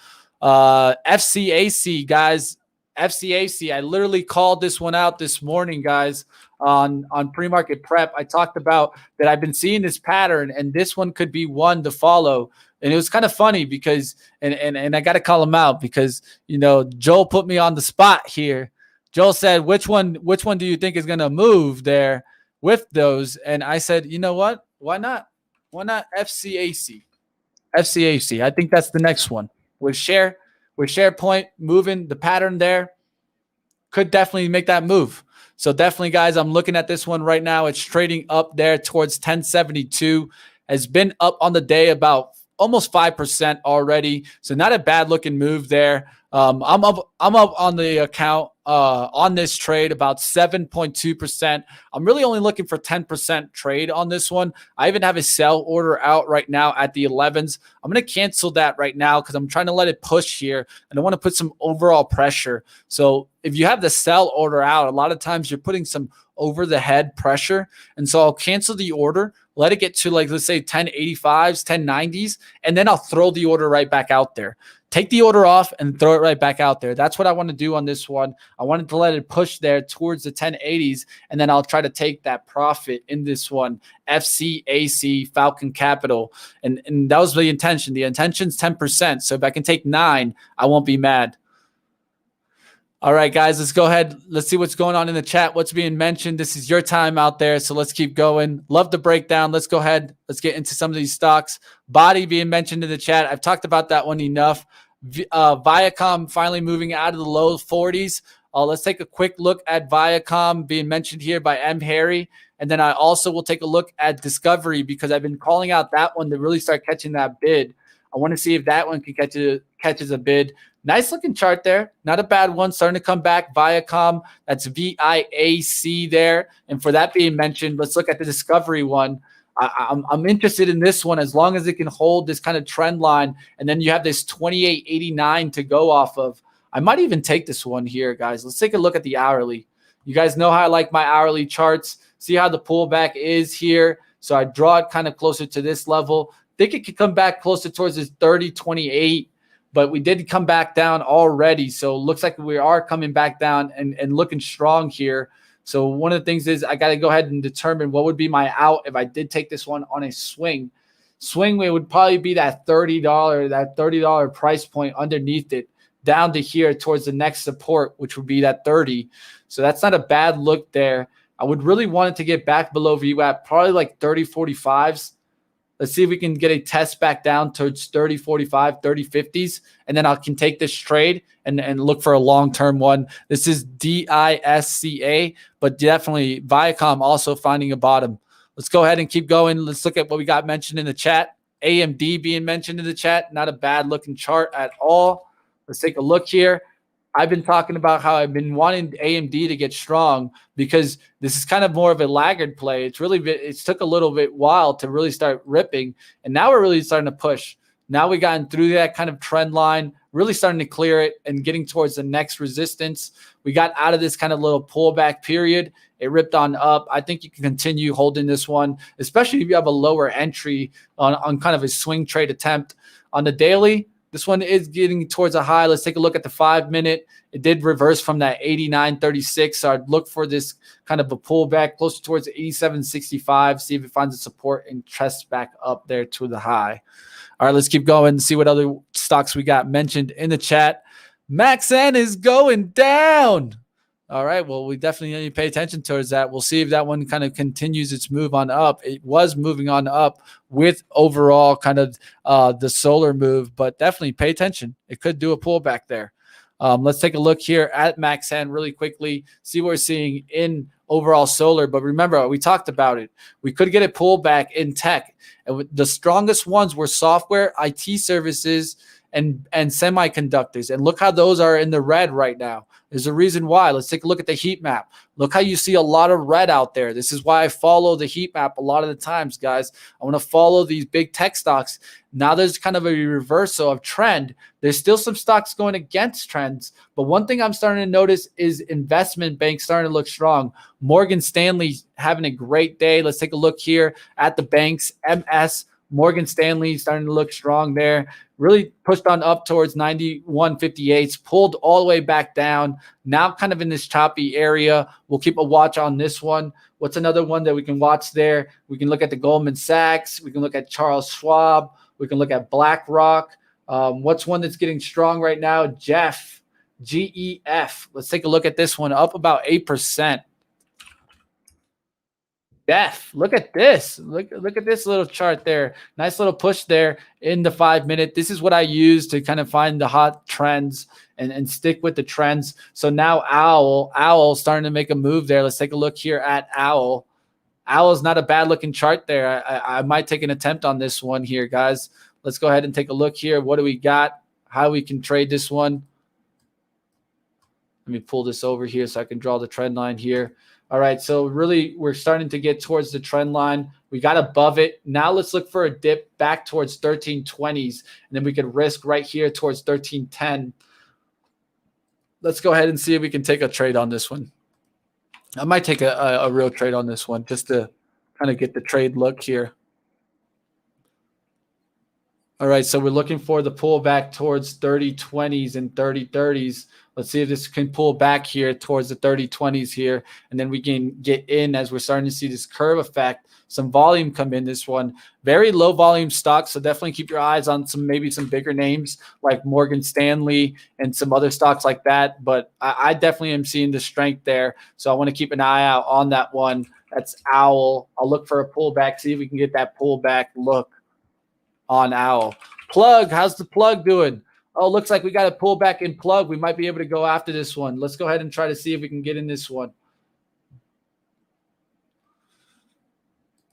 FCAC, guys. FCAC, I literally called this one out this morning, guys, on pre-market prep. I talked about that I've been seeing this pattern, and this one could be one to follow. And it was kind of funny because, and I got to call him out because, you know, Joel put me on the spot here. Joel said, which one do you think is going to move there with those? And I said, you know what? Why not? Why not FCAC? FCAC. I think that's the next one. With SharePoint moving the pattern there, could definitely make that move. So definitely, guys, I'm looking at this one right now. It's trading up there towards 1072. Has been up on the day about almost 5% already. So not a bad looking move there. I'm up on the account on this trade about 7.2%. I'm really only looking for 10% trade on this one. I even have a sell order out right now at the 11s. I'm going to cancel that right now because I'm trying to let it push here and I want to put some overall pressure. So if you have the sell order out, a lot of times you're putting some over the head pressure. And so I'll cancel the order, let it get to like, let's say 1085s, 1090s, and then I'll throw the order right back out there. Take the order off and throw it right back out there. That's what I want to do on this one. I wanted to let it push there towards the 1080s, and then I'll try to take that profit in this one, FCAC, Falcon Capital. And that was the intention. The intention's 10%. So if I can take 9, I won't be mad. All right, guys, let's go ahead. Let's see what's going on in the chat. What's being mentioned? This is your time out there, so let's keep going. Love the breakdown. Let's go ahead. Let's get into some of these stocks. Body being mentioned in the chat. I've talked about that one enough. Viacom finally moving out of the low 40s. Let's take a quick look at Viacom being mentioned here by M. Harry. And then I also will take a look at Discovery because I've been calling out that one to really start catching that bid. I want to see if that one can catches a bid. Nice looking chart there. Not a bad one. Starting to come back. Viacom. That's VIAC there. And for that being mentioned, let's look at the Discovery one. I'm interested in this one as long as it can hold this kind of trend line. And then you have this 28.89 to go off of. I might even take this one here, guys. Let's take a look at the hourly. You guys know how I like my hourly charts. See how the pullback is here. So I draw it kind of closer to this level. Think it could come back closer towards this 30.28. But we did come back down already. So it looks like we are coming back down and looking strong here. So one of the things is I got to go ahead and determine what would be my out if I did take this one on a swing. Swing, it would probably be that $30 price point underneath it down to here towards the next support, which would be that 30. So that's not a bad look there. I would really want it to get back below VWAP, probably like 30.45s. Let's see if we can get a test back down towards 30.45, 30.50s, and then I can take this trade and look for a long-term one. This is DISCA, but definitely Viacom also finding a bottom. Let's go ahead and keep going. Let's look at what we got mentioned in the chat. AMD being mentioned in the chat. Not a bad-looking chart at all. Let's take a look here. I've been talking about how I've been wanting AMD to get strong because this is kind of more of a laggard play. It's took a little bit while to really start ripping, and now we're really starting to push. Now we've gotten through that kind of trend line, really starting to clear it and getting towards the next resistance. We got out of this kind of little pullback period. It ripped on up. I think you can continue holding this one, especially if you have a lower entry on kind of a swing trade attempt. On the daily, This one is getting towards a high. Let's take a look at the 5-minute. It did reverse from that 89.36. So I'd look for this kind of a pullback closer towards 87.65. See if it finds a support and tests back up there to the high. All right, let's keep going and see what other stocks we got mentioned in the chat. MAXN is going down. All right, well, we definitely need to pay attention towards that. We'll see if that one kind of continues its move on up. It was moving on up with overall kind of the solar move, but definitely pay attention. It could do a pullback there. Let's take a look here at MAXN really quickly, see what we're seeing in overall solar. But remember, we talked about it. We could get a pullback in tech. And the strongest ones were software, IT services, and semiconductors. And look how those are in the red right now. There's a reason why. Let's take a look at the heat map. Look how you see a lot of red out there. This is why I follow the heat map a lot of the times, guys. I want to follow these big tech stocks. Now there's kind of a reversal of trend. There's still some stocks going against trends. But one thing I'm starting to notice is investment banks starting to look strong. Morgan Stanley having a great day. Let's take a look here at the banks. MS, Morgan Stanley starting to look strong there. Really pushed on up towards 91.58s, pulled all the way back down. Now kind of in this choppy area. We'll keep a watch on this one. What's another one that we can watch there? We can look at the Goldman Sachs. We can look at Charles Schwab. We can look at BlackRock. What's one that's getting strong right now? GEF. Let's take a look at this one, up about 8%. Def, look at this. Look at this little chart there. Nice little push there in the 5-minute. This is what I use to kind of find the hot trends and stick with the trends. So now Owl starting to make a move there. Let's take a look here at Owl. Owl is not a bad looking chart there. I might take an attempt on this one here, guys. Let's go ahead and take a look here. What do we got? How we can trade this one. Let me pull this over here so I can draw the trend line here. All right, so really we're starting to get towards the trend line. We got above it. Now let's look for a dip back towards 1320s, and then we could risk right here towards 1310. Let's go ahead and see if we can take a trade on this one. I might take a real trade on this one just to kind of get the trade look here. All right, so we're looking for the pullback towards 3020s and 3030s. Let's see if this can pull back here towards the 3020s here, and then we can get in as we're starting to see this curve effect. Some volume come in this one. Very low volume stock, so definitely keep your eyes on maybe some bigger names like Morgan Stanley and some other stocks like that. But I definitely am seeing the strength there, so I want to keep an eye out on that one. That's Owl. I'll look for a pullback, see if we can get that pullback look on Owl. Plug, how's the plug doing? Oh, looks like we got a pullback in plug. We might be able to go after this one. Let's go ahead and try to see if we can get in this one.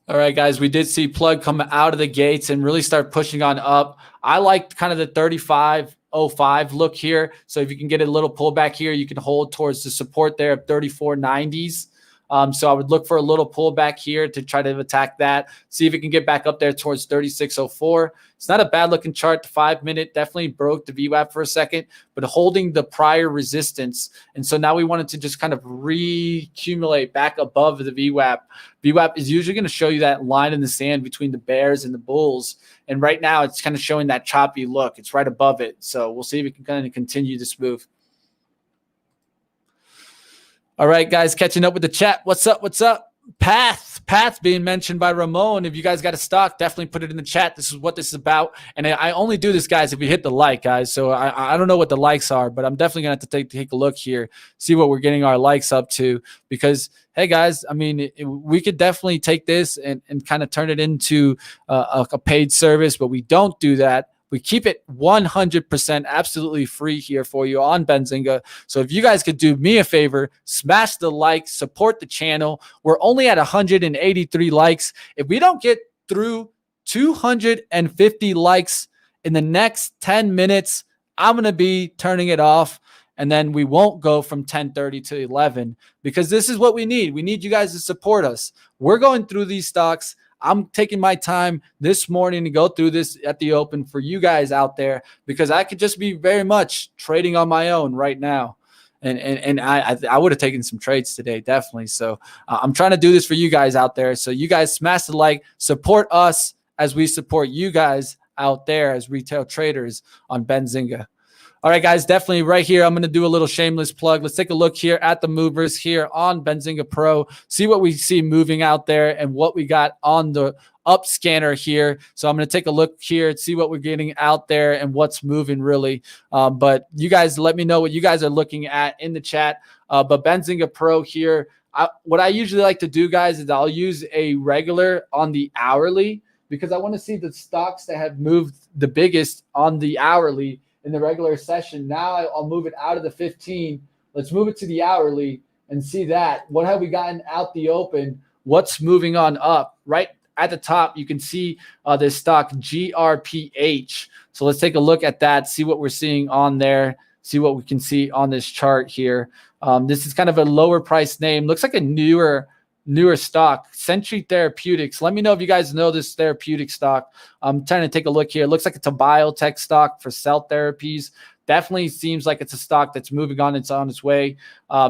All right, guys, we did see plug come out of the gates and really start pushing on up. I like kind of the 35.05 look here. So if you can get a little pullback here, you can hold towards the support there of 34.90s. So I would look for a little pullback here to try to attack that. See if it can get back up there towards 36.04. It's not a bad looking chart. The 5-minute definitely broke the VWAP for a second, but holding the prior resistance. And so now we wanted to just kind of recumulate back above the VWAP. VWAP is usually going to show you that line in the sand between the bears and the bulls. And right now it's kind of showing that choppy look. It's right above it. So we'll see if we can kind of continue this move. All right, guys, catching up with the chat. What's up? What's up? Path being mentioned by Ramon. If you guys got a stock, definitely put it in the chat. This is what this is about. And I only do this, guys, if you hit the like, guys. So I don't know what the likes are, but I'm definitely going to have to take a look here, see what we're getting our likes up to. Because, hey, guys, I mean, we could definitely take this and kind of turn it into a paid service, but we don't do that. We keep it 100% absolutely free here for you on Benzinga. So if you guys could do me a favor, smash the like, support the channel. We're only at 183 likes. If we don't get through 250 likes in the next 10 minutes, I'm going to be turning it off. And then we won't go from 10:30 to 11 because this is what we need. We need you guys to support us. We're going through these stocks. I'm taking my time this morning to go through this at the open for you guys out there because I could just be very much trading on my own right now. And I would have taken some trades today, definitely. So I'm trying to do this for you guys out there. So you guys smash the like, support us as we support you guys out there as retail traders on Benzinga. All right, guys, definitely right here. I'm going to do a little shameless plug. Let's take a look here at the movers here on Benzinga Pro, see what we see moving out there and what we got on the up scanner here. So I'm going to take a look here, see what we're getting out there and what's moving really. But you guys let me know what you guys are looking at in the chat. But Benzinga Pro here, what I usually like to do, guys, is I'll use a regular on the hourly because I want to see the stocks that have moved the biggest on the hourly in the regular session. Now I'll move it out of the 15. Let's move it to the hourly and see that. What have we gotten out the open? What's moving on up? Right at the top, you can see this stock GRPH. So let's take a look at that, see what we're seeing on there, see what we can see on this chart here. This is kind of a lower price name. Looks like a newer stock, Century Therapeutics. Let me know if you guys know this therapeutic stock. I'm trying to take a look here. It looks like it's a biotech stock for cell therapies. Definitely seems like it's a stock that's moving on. It's on its way.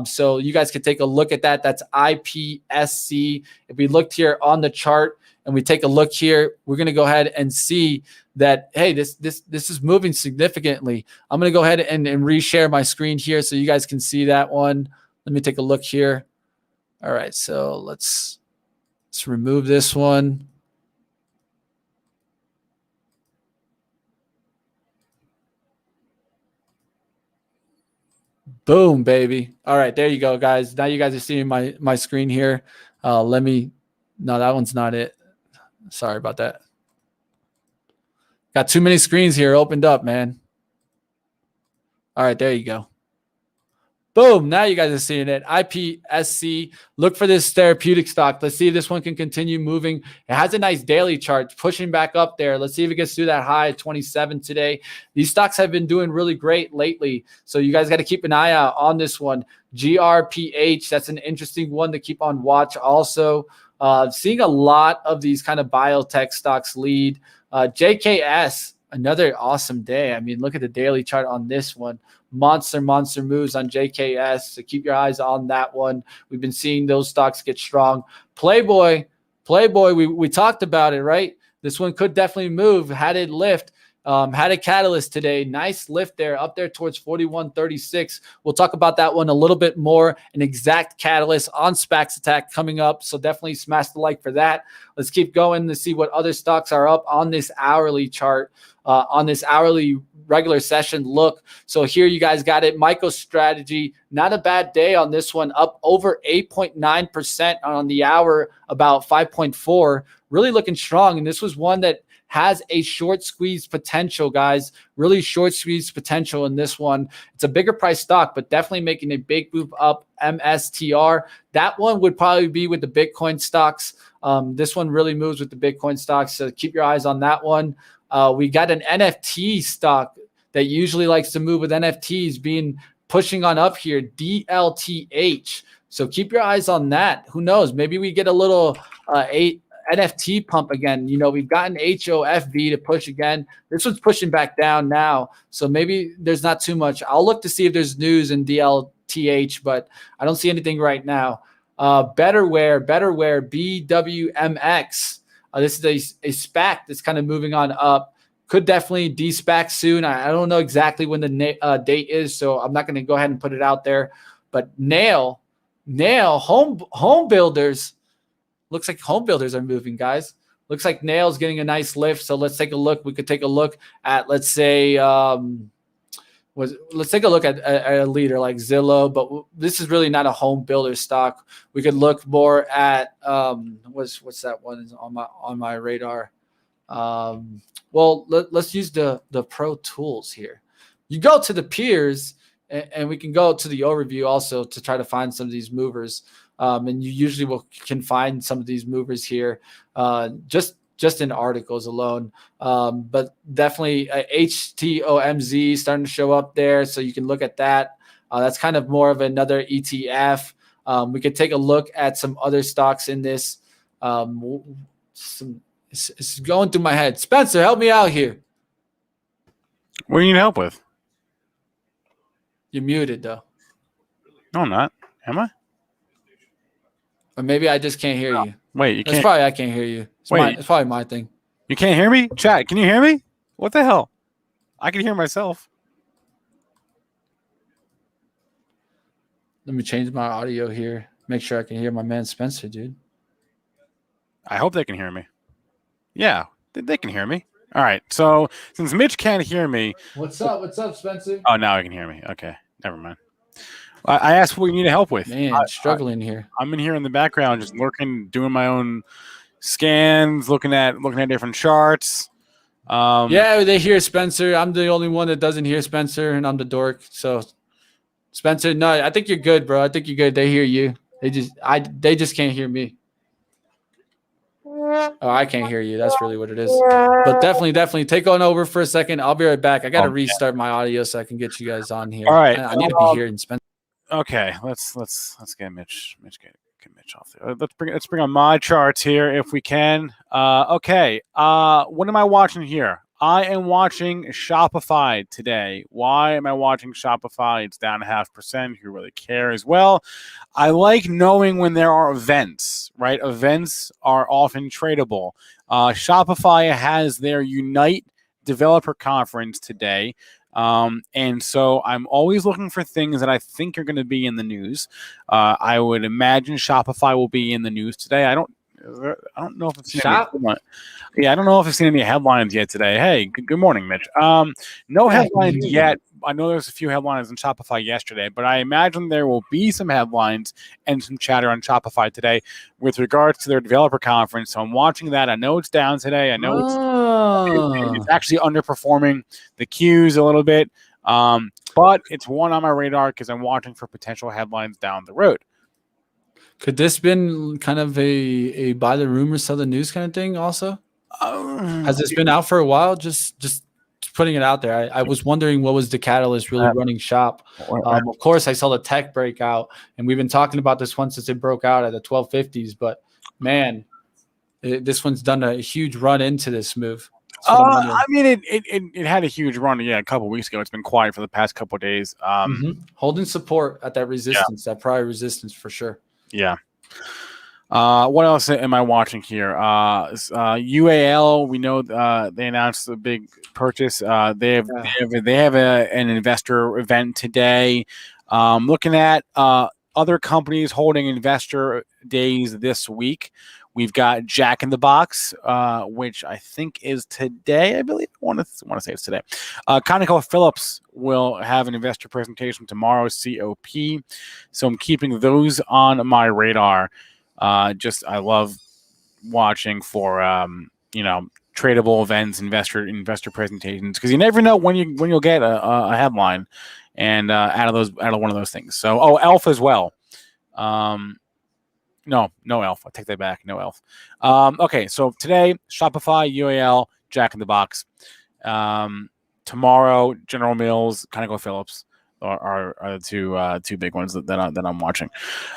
So you guys can take a look at that. That's IPSC. If we looked here on the chart and we take a look here, we're going to go ahead and see that, hey, this is moving significantly. I'm going to go ahead and reshare my screen here so you guys can see that one. Let me take a look here. All right, so let's remove this one. Boom, baby. All right, there you go, guys. Now you guys are seeing my screen here. No, that one's not it. Sorry about that. Got too many screens here opened up, man. All right, there you go. Boom. Now you guys are seeing it. IPSC. Look for this therapeutic stock. Let's see if this one can continue moving. It has a nice daily chart pushing back up there. Let's see if it gets through that high at 27 today. These stocks have been doing really great lately. So you guys got to keep an eye out on this one. GRPH. That's an interesting one to keep on watch also. Seeing a lot of these kind of biotech stocks lead. JKS. Another awesome day. I mean, look at the daily chart on this one. Monster moves on JKS. So keep your eyes on that one. We've been seeing those stocks get strong. Playboy, we talked about it, right? This one could definitely move. Had it lift. Had a catalyst today. Nice lift there, up there towards 41.36. We'll talk about that one a little bit more. An exact catalyst on SPAX attack coming up. So definitely smash the like for that. Let's keep going to see what other stocks are up on this hourly chart, on this hourly regular session look. So here you guys got it. MicroStrategy, not a bad day on this one, up over 8.9% on the hour, about 5.4. Really looking strong. And this was one that has a short squeeze potential, guys. Really short squeeze potential in this one. It's a bigger price stock, but definitely making a big move up. MSTR. That one would probably be with the Bitcoin stocks. This one really moves with the Bitcoin stocks. So keep your eyes on that one. We got an NFT stock that usually likes to move with NFTs being pushing on up here, DLTH. So keep your eyes on that. Who knows? Maybe we get a little NFT pump again. You know, we've gotten HOFV to push again. This one's pushing back down now. So maybe there's not too much. I'll look to see if there's news in DLTH, but I don't see anything right now. Betterware, BWMX. This is a SPAC that's kind of moving on up. Could definitely de-SPAC soon. I don't know exactly when the date is, so I'm not going to go ahead and put it out there. But Nail, home builders. Looks like home builders are moving, guys. Looks like Nail's getting a nice lift. So let's take a look. We could take a look at, let's say, let's take a look at a leader like Zillow, but this is really not a home builder stock. We could look more at what's that one on my radar. Well, let's use the Pro Tools here. You go to the peers, and we can go to the overview also to try to find some of these movers. And you usually can find some of these movers here, just in articles alone. But definitely HTOMZ starting to show up there, so you can look at that. That's kind of more of another ETF. We could take a look at some other stocks in this. It's going through my head. Spencer, help me out here. What do you need help with? You're muted, though. No, I'm not. Am I? Or maybe I just can't hear you. Wait, you can't. It's probably I can't hear you. It's probably my thing. You can't hear me? Chat, can you hear me? What the hell? I can hear myself. Let me change my audio here. Make sure I can hear my man Spencer, dude. I hope they can hear me. Yeah, they can hear me. All right. So since Mitch can't hear me. What's up? What's up, Spencer? Oh, now I can hear me. Okay. Never mind. I asked what you need help with. Man, struggling here. I'm in here in the background, just lurking, doing my own scans, looking at different charts. Yeah, they hear Spencer. I'm the only one that doesn't hear Spencer, and I'm the dork. So, Spencer, no, I think you're good, bro. I think you're good. They hear you. They just can't hear me. Oh, I can't hear you. That's really what it is. But definitely take on over for a second. I'll be right back. I got to restart my audio so I can get you guys on here. All right, I need to be hearing Spencer. Okay, let's get Mitch get Mitch off there. Let's bring on my charts here if we can. Okay. What am I watching here? I am watching Shopify today. Why am I watching Shopify? It's down 0.5%. Who really cares? Well, I like knowing when there are events, right? Events are often tradable. Shopify has their Unite developer conference today. And so I'm always looking for things that I think are going to be in the news. I would imagine Shopify will be in the news today. I don't know if it's I don't know if I've seen any headlines yet today. Hey, good morning, Mitch. No headlines yet. I know there's a few headlines on Shopify yesterday, but I imagine there will be some headlines and some chatter on Shopify today with regards to their developer conference. So I'm watching that. I know it's down today. I know it's actually underperforming the Qs a little bit, but it's one on my radar because I'm watching for potential headlines down the road. Could this been kind of a buy the rumor, sell the news kind of thing also? Has this been out for a while? Just putting it out there. I was wondering what was the catalyst really running shop. Of course, I saw the tech breakout, and we've been talking about this one since it broke out at the 1250s. But, man, this one's done a huge run into this move. I mean, it had a huge run, a couple of weeks ago. It's been quiet for the past couple of days. Holding support at that resistance, that prior resistance for sure. Yeah. What else am I watching here? UAL, we know they announced a big purchase. They have an investor event today. Looking at other companies holding investor days this week. We've got Jack in the Box, which I think is today. I believe I want to say it's today. ConocoPhillips will have an investor presentation tomorrow, COP. So I'm keeping those on my radar. I love watching for tradable events, investor presentations, because you never know when you'll get a headline and out of one of those things. So ELF as well. No ELF. I take that back. No ELF. Okay, so today, Shopify, UAL, Jack in the Box. Tomorrow, General Mills, ConocoPhillips are the two big ones that I'm watching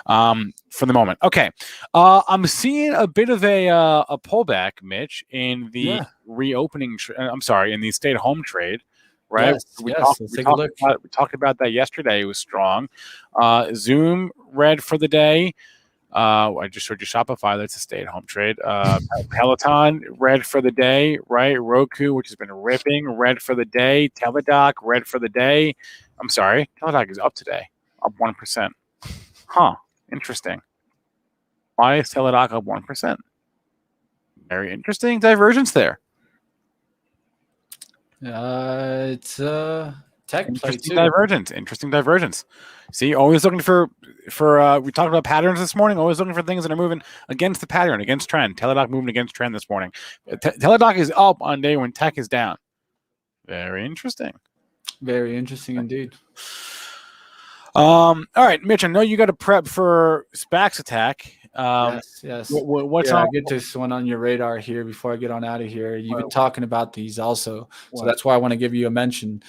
for the moment. Okay, I'm seeing a bit of a pullback, Mitch, in the reopening. In the stay-at-home trade. Right. We talked about that yesterday. It was strong. Zoom red for the day. I just showed you Shopify. That's a stay-at-home trade. Peloton, red for the day, right? Roku, which has been ripping, red for the day. Teladoc, red for the day. I'm sorry. Teladoc is up today, up 1%. Huh. Interesting. Why is Teladoc up 1%? Very interesting divergence there. It's tech play too. Interesting divergence. See, always looking for we talked about patterns this morning, always looking for things that are moving against the pattern, against trend. Teladoc moving against trend this morning. Teladoc is up on day when tech is down. Very interesting. Very interesting indeed. All right, Mitch, I know you got to prep for SPAC's attack. Yes. What's on? I get this one on your radar here before I get on out of here. You've been talking about these also. So that's why I want to give you a mention.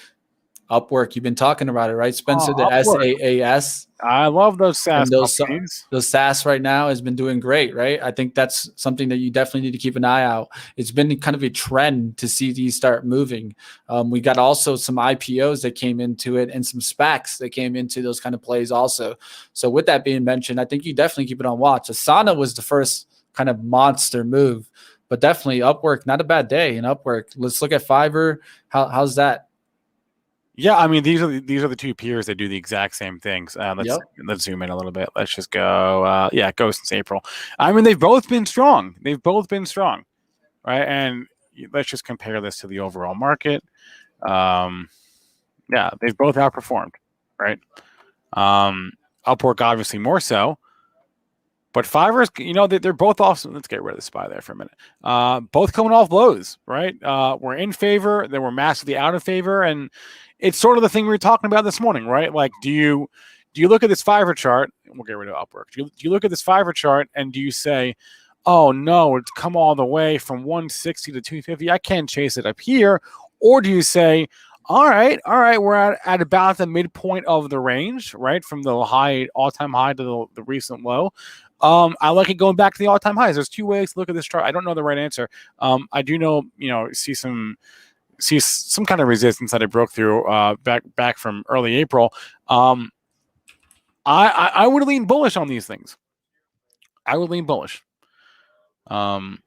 Upwork, you've been talking about it, right, Spencer? The SaaS. I love those SaaS companies. Those SaaS right now has been doing great, right? I think that's something that you definitely need to keep an eye out. It's been kind of a trend to see these start moving. We got also some IPOs that came into it and some SPACs that came into those kind of plays also. So with that being mentioned, I think you definitely keep it on watch. Asana was the first kind of monster move. but definitely Upwork, not a bad day in Upwork. Let's look at Fiverr. How's that? Yeah, I mean these are the two peers that do the exact same things. Let's Yep. let's zoom in a little bit. Let's just go. Yeah, go since April. I mean they've both been strong. Right? And let's just compare this to the overall market. Yeah, they've both outperformed, right? Upwork obviously more so, but Fiverr's, they're both off. Let's get rid of the SPY there for a minute. Both coming off lows, right? We're in favor, then we're massively out of favor, and it's sort of the thing we were talking about this morning, right? Like, do you look at this Fiverr chart? We'll get rid of Upwork. Do you look at this Fiverr chart and do you say, oh no, it's come all the way from 160 to 250. I can't chase it up here. Or do you say, all right, we're at about the midpoint of the range, right? From the all-time high to the recent low. I like it going back to the all-time highs. There's two ways to look at this chart. I don't know the right answer. I do know, see some kind of resistance that it broke through back from early April. I would lean bullish on these things. I would lean bullish. On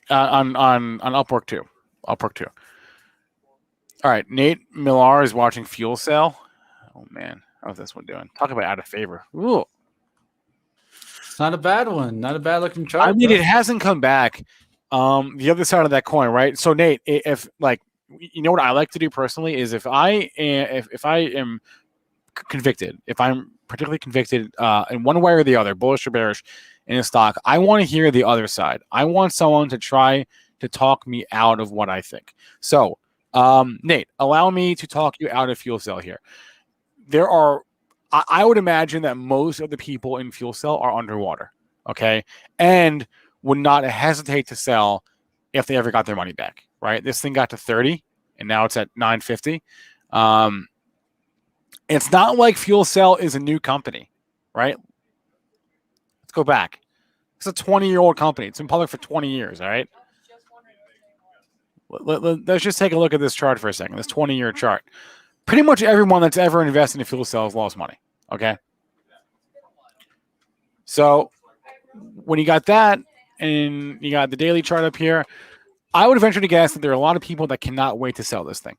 Upwork too. All right, Nate Millar is watching Fuel Cell. Oh man, how's this one doing? Talk about out of favor. Ooh. It's not a bad one. Not a bad looking chart. I mean, it hasn't come back. The other side of that coin, right? So Nate, if like, what I like to do personally is if I am convicted, if I'm particularly convicted in one way or the other, bullish or bearish in a stock, I want to hear the other side. I want someone to try to talk me out of what I think. So, Nate, allow me to talk you out of Fuel Cell here. I would imagine that most of the people in Fuel Cell are underwater, okay, and would not hesitate to sell if they ever got their money back, right? This thing got to 30, and now it's at 950. It's not like Fuel Cell is a new company, right? Let's go back. It's a 20-year-old company. It's been public for 20 years, all right? Let's just take a look at this chart for a second, this 20-year chart. Pretty much everyone that's ever invested in Fuel Cell has lost money, okay? So when you got that and you got the daily chart up here, I would venture to guess that there are a lot of people that cannot wait to sell this thing,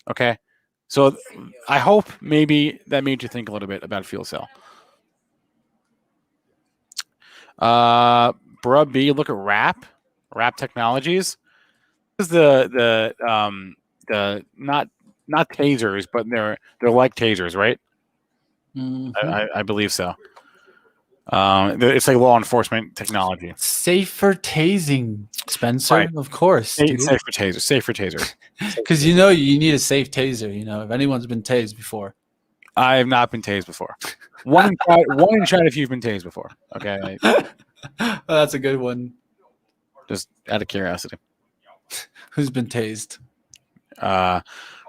okay? So I hope maybe that made you think a little bit about Fuel Cell. Bruh B, look at Wrap Technologies. This is the not tasers, but they're like tasers, right? Mm-hmm. I believe so. It's like law enforcement technology. Safer tasing, Spencer, Right. of course. Safe for tasers. Because you need a safe taser. If anyone's been tased before. I have not been tased before. One in chat if you've been tased before. Okay. Well, that's a good one. Just out of curiosity. Who's been tased?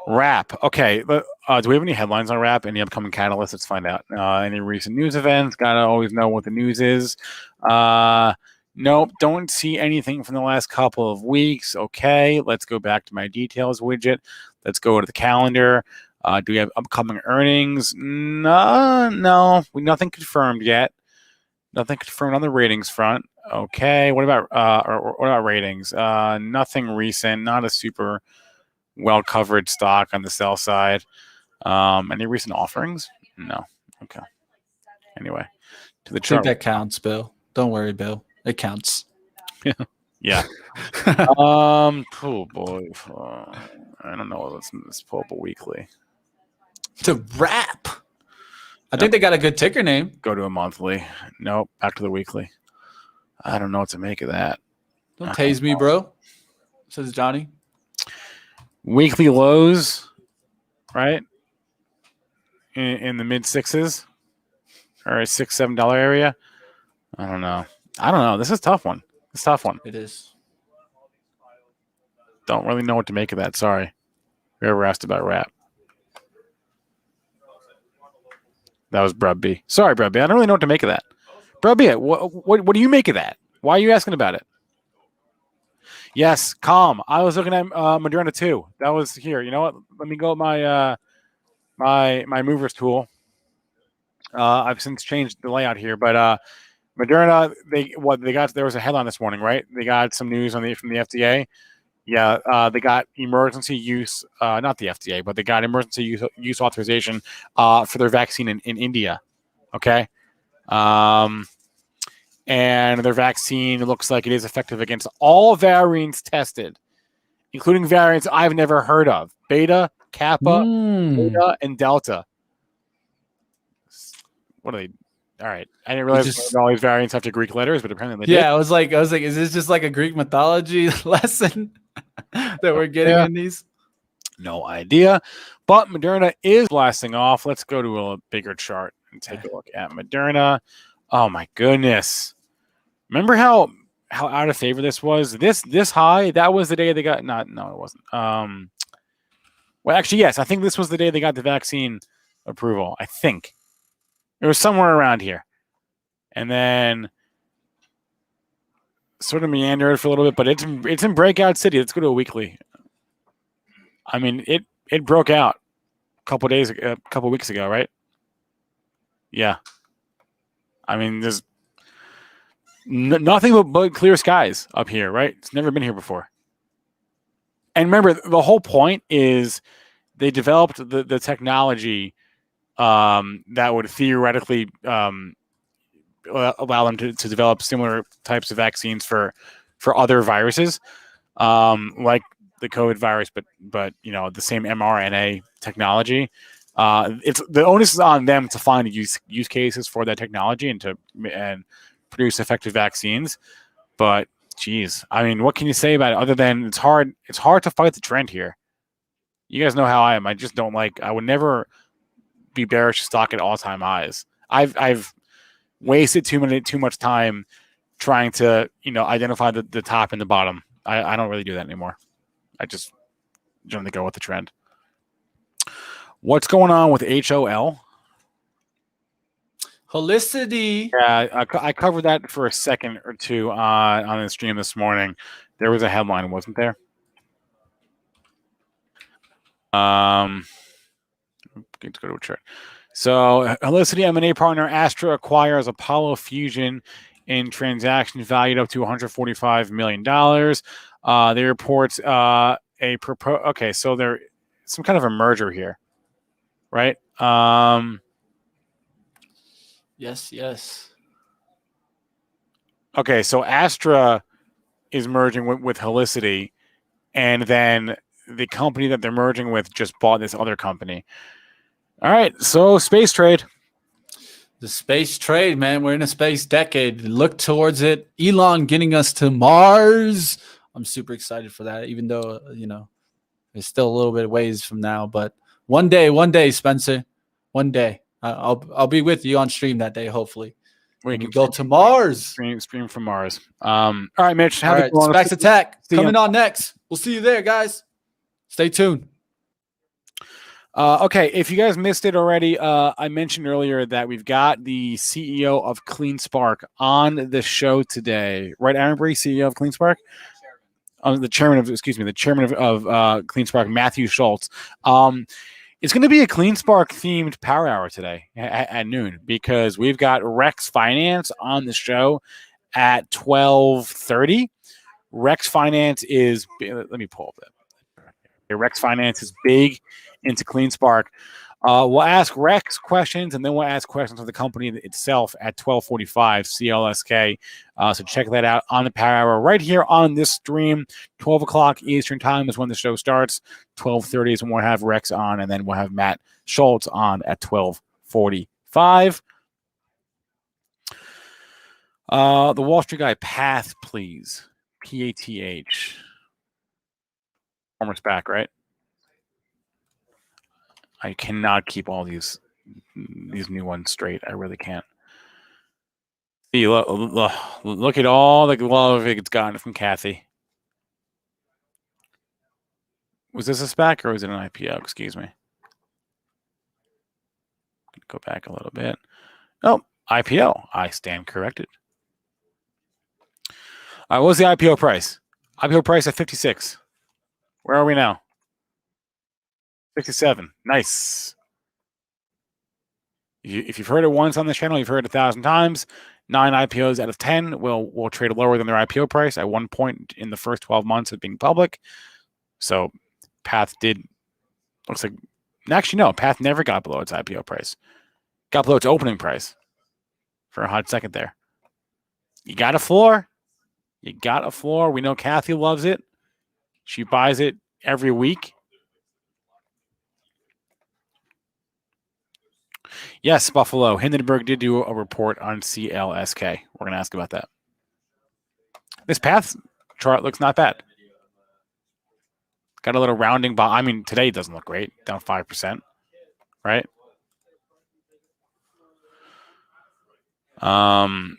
Wrap. Okay. Do we have any headlines on Wrap? Any upcoming catalysts? Let's find out. Any recent news events? Gotta always know what the news is. Nope. Don't see anything from the last couple of weeks. Okay. Let's go back to my details widget. Let's go to the calendar. Do we have upcoming earnings? No. Nothing confirmed yet. Nothing confirmed on the ratings front. Okay. What about ratings? Nothing recent. Not a super well covered stock on the sell side. Any recent offerings? No. Okay. Anyway, to the chart. I think that counts, Bill. Don't worry, Bill. It counts. Yeah. Oh boy. I don't know. Let's pull up a weekly. To Wrap. I think they got a good ticker name. Go to a monthly. Nope. Back to the weekly. I don't know what to make of that. Don't tase me, bro. Says Johnny. Weekly lows, right? In the mid sixes or $6-7 area. I don't know. This is a tough one. It's a tough one. It is. Don't really know what to make of that. Sorry. Whoever asked about Wrap. That was Brub B. Sorry, Brub B. I don't really know what to make of that. Brub B, what do you make of that? Why are you asking about it? Yes, calm. I was looking at Moderna too. That was here. You know what? Let me go at my movers tool. I've since changed the layout here, but Moderna, they got, there was a headline this morning, right? They got some news from the FDA. Yeah, they got emergency use, not the FDA, but they got emergency use authorization for their vaccine in India. Okay. And their vaccine looks like it is effective against all variants tested, including variants I've never heard of: Beta, Kappa, Beta, and Delta. What are they? All right. I didn't realize all these variants have to Greek letters, but apparently they did. I was like, is this just like a Greek mythology lesson that we're getting in these? No idea. But Moderna is blasting off. Let's go to a bigger chart and take a look at Moderna. Oh my goodness. Remember how out of favor this was? This high, that was the day they got no, it wasn't. Well, actually, yes, I think this was the day they got the vaccine approval. I think. It was somewhere around here. And then sort of meandered for a little bit, but it's in breakout city. Let's go to a weekly. I mean, it broke out a couple weeks ago, right? Yeah. I mean, there's nothing but clear skies up here, right? It's never been here before. And remember, the whole point is they developed the technology that would theoretically allow them to develop similar types of vaccines for other viruses, like the COVID virus, but the same mRNA technology. It's the onus is on them to find use cases for that technology and produce effective vaccines. But geez, I mean, what can you say about it other than it's hard to fight the trend here. You guys know how I am. I just don't like. I would never be bearish stock at all-time highs. I've wasted too much time trying to identify the top and the bottom. I don't really do that anymore. I just generally go with the trend. What's going on with HOL? Holicity. Yeah, I covered that for a second or two on the stream this morning. There was a headline, wasn't there? Let's go to a chart. So, Holicity M&A partner Astra acquires Apollo Fusion in transaction valued up to $145 million. They report okay, so there's some kind of a merger here, right? Yes. Okay, so Astra is merging with Holicity, and then the company that they're merging with just bought this other company. All right, so space trade. The space trade, man. We're in a space decade. Look towards it. Elon getting us to Mars. I'm super excited for that, even though, there's still a little bit of ways from now. But one day, Spencer. One day. I'll be with you on stream that day, hopefully. We can go to Mars. Stream from Mars. All right, Mitch. All right, Specs Attack coming on next. We'll see you there, guys. Stay tuned. Okay, if you guys missed it already, I mentioned earlier that we've got the CEO of CleanSpark on the show today. Right, Aaron Bree, CEO of CleanSpark? The chairman of CleanSpark, Matthew Schultz. It's going to be a CleanSpark themed power hour today at noon because we've got Rex Finance on the show at 12:30. Rex Finance is, let me pull up that. Rex Finance is big into CleanSpark. We'll ask Rex questions, and then we'll ask questions of the company itself at 12:45 CLSK. So check that out on the Power Hour right here on this stream. 12 o'clock Eastern Time is when the show starts. 12:30 is when we'll have Rex on, and then we'll have Matt Schultz on at 12:45. The Wall Street guy, Path, please. PATH. Former SPAC, right? I cannot keep all these new ones straight. I really can't. See, look at all the love it's gotten from Kathy. Was this a SPAC or was it an IPO? Excuse me. Go back a little bit. Oh, IPO. I stand corrected. All right, what was the IPO price? IPO price at 56. Where are we now? 67. Nice. If you've heard it once on this channel, you've heard it 1,000 times. 9 IPOs out of 10 will trade lower than their IPO price at one point in the first 12 months of being public. So Path looks like, actually, no, Path never got below its IPO price. Got below its opening price for a hot second there. You got a floor. You got a floor. We know Kathy loves it. She buys it every week. Yes, Buffalo. Hindenburg did do a report on CLSK. We're going to ask about that. This Path chart looks not bad. Got a little rounding. I mean, today it doesn't look great. Down 5%, right?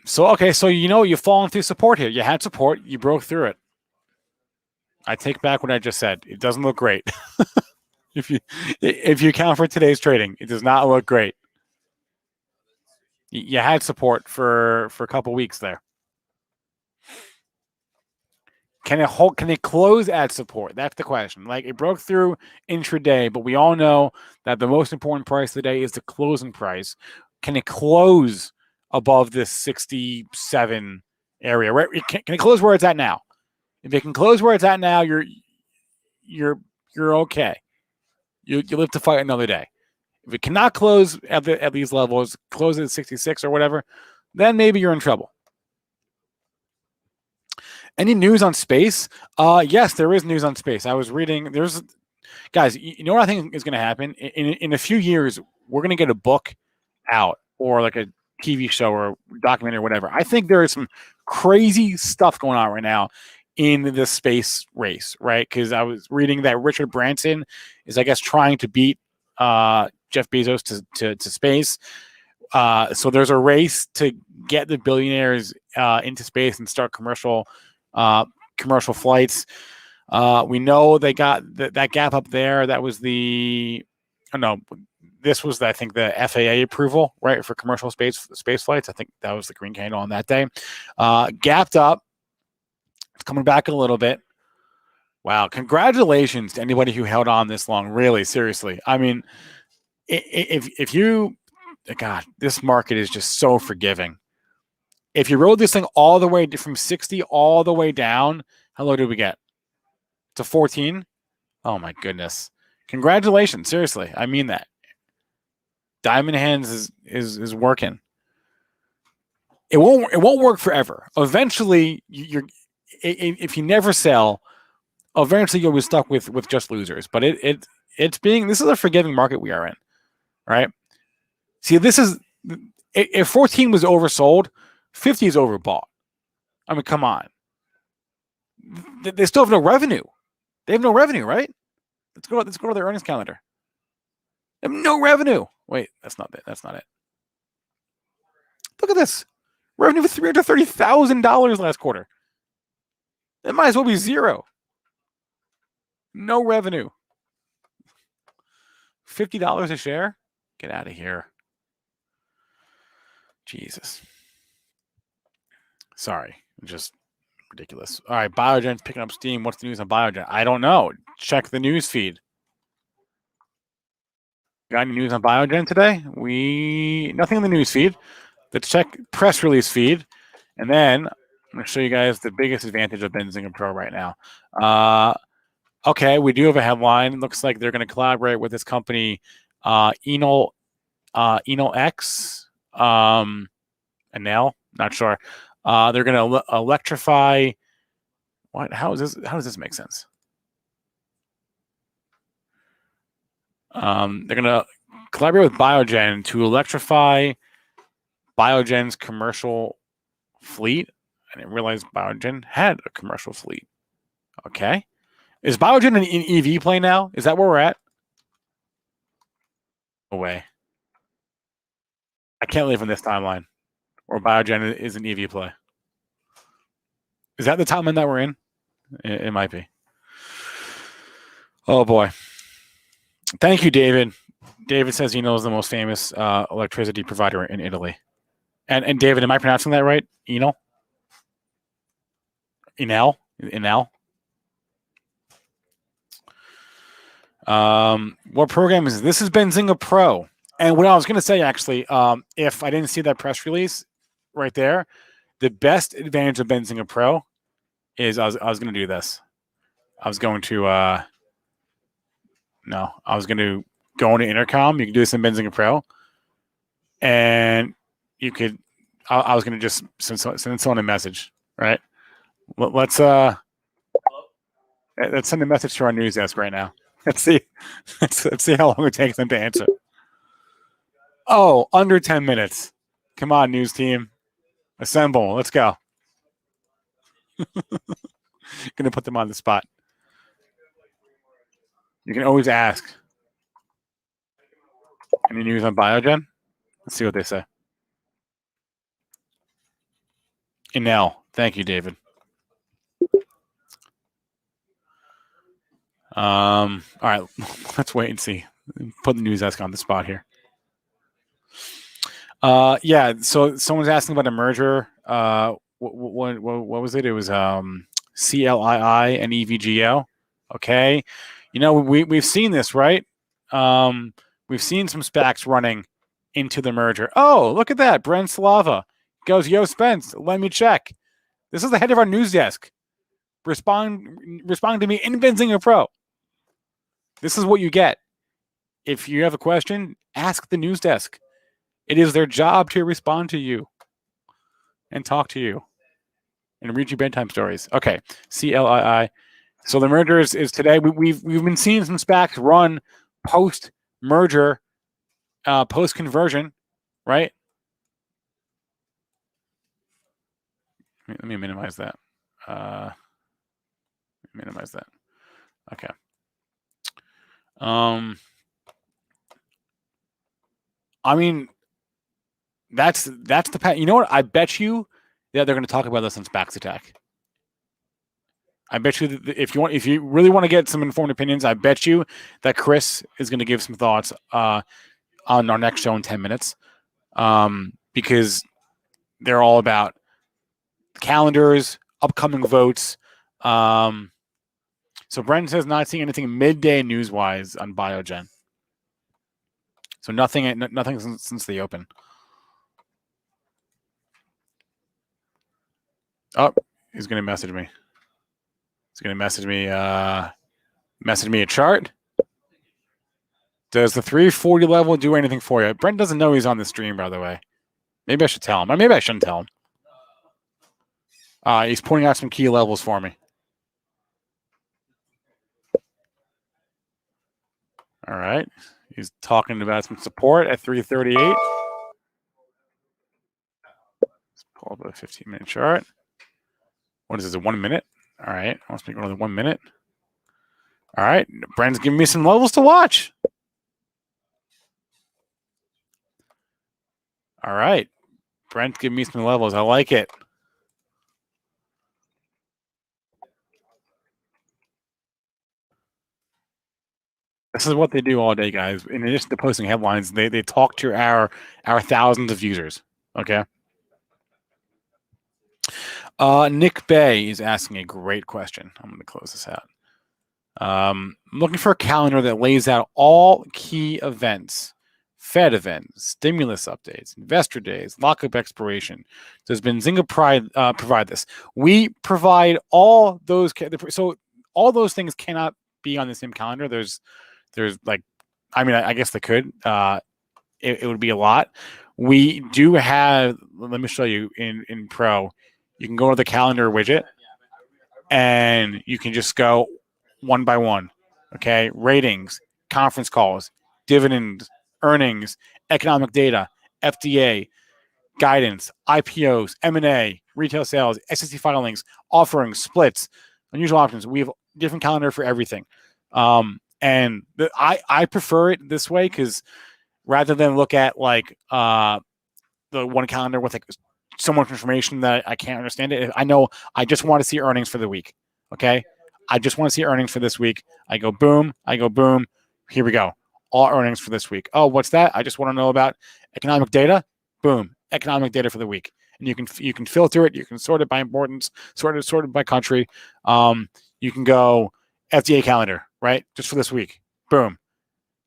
So you've fallen through support here. You had support. You broke through it. I take back what I just said. It doesn't look great. If you account for today's trading, it does not look great. You had support for a couple weeks there. Can it close at support? That's the question. Like, it broke through intraday, but we all know that the most important price of the day is the closing price. Can it close above this 67 area? Right? Can it close where it's at now? If it can close where it's at now, you're okay. You live to fight another day. If it cannot close at these levels, close at 66 or whatever, then maybe you're in trouble. Any news on space? Yes, there is news on space. I was reading. Guys, you know what I think is going to happen? In a few years, we're going to get a book out or like a TV show or documentary or whatever. I think there is some crazy stuff going on right now in the space race, right? Because I was reading that Richard Branson is, I guess, trying to beat Jeff Bezos to space. So there's a race to get the billionaires into space and start commercial flights. We know they got that gap up there. That was this was, I think, the FAA approval, right, for commercial space flights. I think that was the green candle on that day. Gapped up. It's coming back a little bit. Wow. Congratulations to anybody who held on this long. Really, seriously. I mean, if you, God, this market is just so forgiving. If you rode this thing all the way from 60 all the way down, how low did we get? To 14? Oh my goodness. Congratulations. Seriously. I mean that. Diamond Hands is working. It won't work forever. Eventually, if you never sell, eventually you'll be stuck with just losers. But this is a forgiving market we are in, right? See, if 14 was oversold, 50 is overbought. I mean, come on. They still have no revenue. They have no revenue, right? Let's go to their earnings calendar. They have no revenue. Wait, that's not it. That's not it. Look at this. Revenue was $330,000 last quarter. It might as well be zero. No revenue. $50 a share? Get out of here. Jesus. Sorry. Just ridiculous. All right, Biogen's picking up steam. What's the news on Biogen? I don't know. Check the news feed. Got any news on Biogen today? Nothing in the news feed. Let's check press release feed. And then I'm going to show you guys the biggest advantage of Benzinga Pro right now. Okay, we do have a headline. Looks like they're going to collaborate with this company, ENPH, Enel, not sure. They're going to electrify. What? How does this make sense? They're going to collaborate with Biogen to electrify Biogen's commercial fleet. I didn't realize Biogen had a commercial fleet. Okay. Is Biogen an EV play now? Is that where we're at? No way. I can't live in this timeline where Biogen is an EV play. Is that the timeline that we're in? It might be. Oh, boy. Thank you, David. David says he knows the most famous electricity provider in Italy. And David, am I pronouncing that right? Enel? What program is this? This is Benzinga Pro. And what I was going to say, actually, if I didn't see that press release, right there. The best advantage of Benzinga Pro is I was going to do this. I was going to go into intercom. You can do this in Benzinga Pro, and you could. I was going to just send someone a message, right? Let's send a message to our news desk right now. Let's see how long it takes them to answer. Oh, under 10 minutes. Come on, news team. Assemble. Let's go. Going to put them on the spot. You can always ask. Any news on Biogen? Let's see what they say. Enel. Thank you, David. All right. Let's wait and see. Put the news desk on the spot here. Yeah. So someone's asking about a merger. What was it? It was CLII and EVGO. Okay. You know, we've seen this, right? We've seen some SPACs running into the merger. Oh, look at that. Brent Slava goes, yo, Spence, let me check. This is the head of our news desk. Respond to me in Benzinga Pro. This is what you get. If you have a question, ask the news desk. It is their job to respond to you and talk to you and read you bedtime stories. Okay, CLII. So the merger is today. We've been seeing some SPACs run post merger, post conversion, right? Let me minimize that. Minimize that. Okay. I mean, that's the path. You know what? I bet you that they're going to talk about this on SPACs Attack. I bet you that if you really want to get some informed opinions, I bet you that Chris is going to give some thoughts on our next show in 10 minutes, because they're all about calendars, upcoming votes. So Brendan says not seeing anything midday news-wise on Biogen. So nothing since the open. Oh, he's going to message me. He's going to message me a chart. Does the 340 level do anything for you? Brent doesn't know he's on the stream, by the way. Maybe I should tell him. Or maybe I shouldn't tell him. He's pointing out some key levels for me. All right. He's talking about some support at 338. Let's pull up a 15-minute chart. What is this, a 1 minute? All right. I want to speak another 1 minute. All right. Brandon's giving me some levels to watch. All right. Brent's giving me some levels. I like it. This is what they do all day, guys. In addition to posting headlines, they talk to our thousands of users. Okay. Nick Bay is asking a great question. I'm going to close this out. I'm looking for a calendar that lays out all key events, Fed events, stimulus updates, investor days, lockup expiration. Does Benzinga provide this? We provide all those. So all those things cannot be on the same calendar. There's like, I mean, I guess they could. It would be a lot. We do have. Let me show you in Pro. You can go to the calendar widget, and you can just go one by one. Okay, ratings, conference calls, dividends, earnings, economic data, FDA, guidance, IPOs, M&A, retail sales, SEC filings, offerings, splits, unusual options. We have different calendar for everything. And I prefer it this way because rather than look at like the one calendar with like so much information that I can't understand it. I know I just want to see earnings for the week. Okay. I just want to see earnings for this week. I go boom. Here we go. All earnings for this week. Oh, what's that? I just want to know about economic data. Boom. Economic data for the week. And you can filter it. You can sort it by importance, sort it by country. You can go FDA calendar, right? Just for this week. Boom.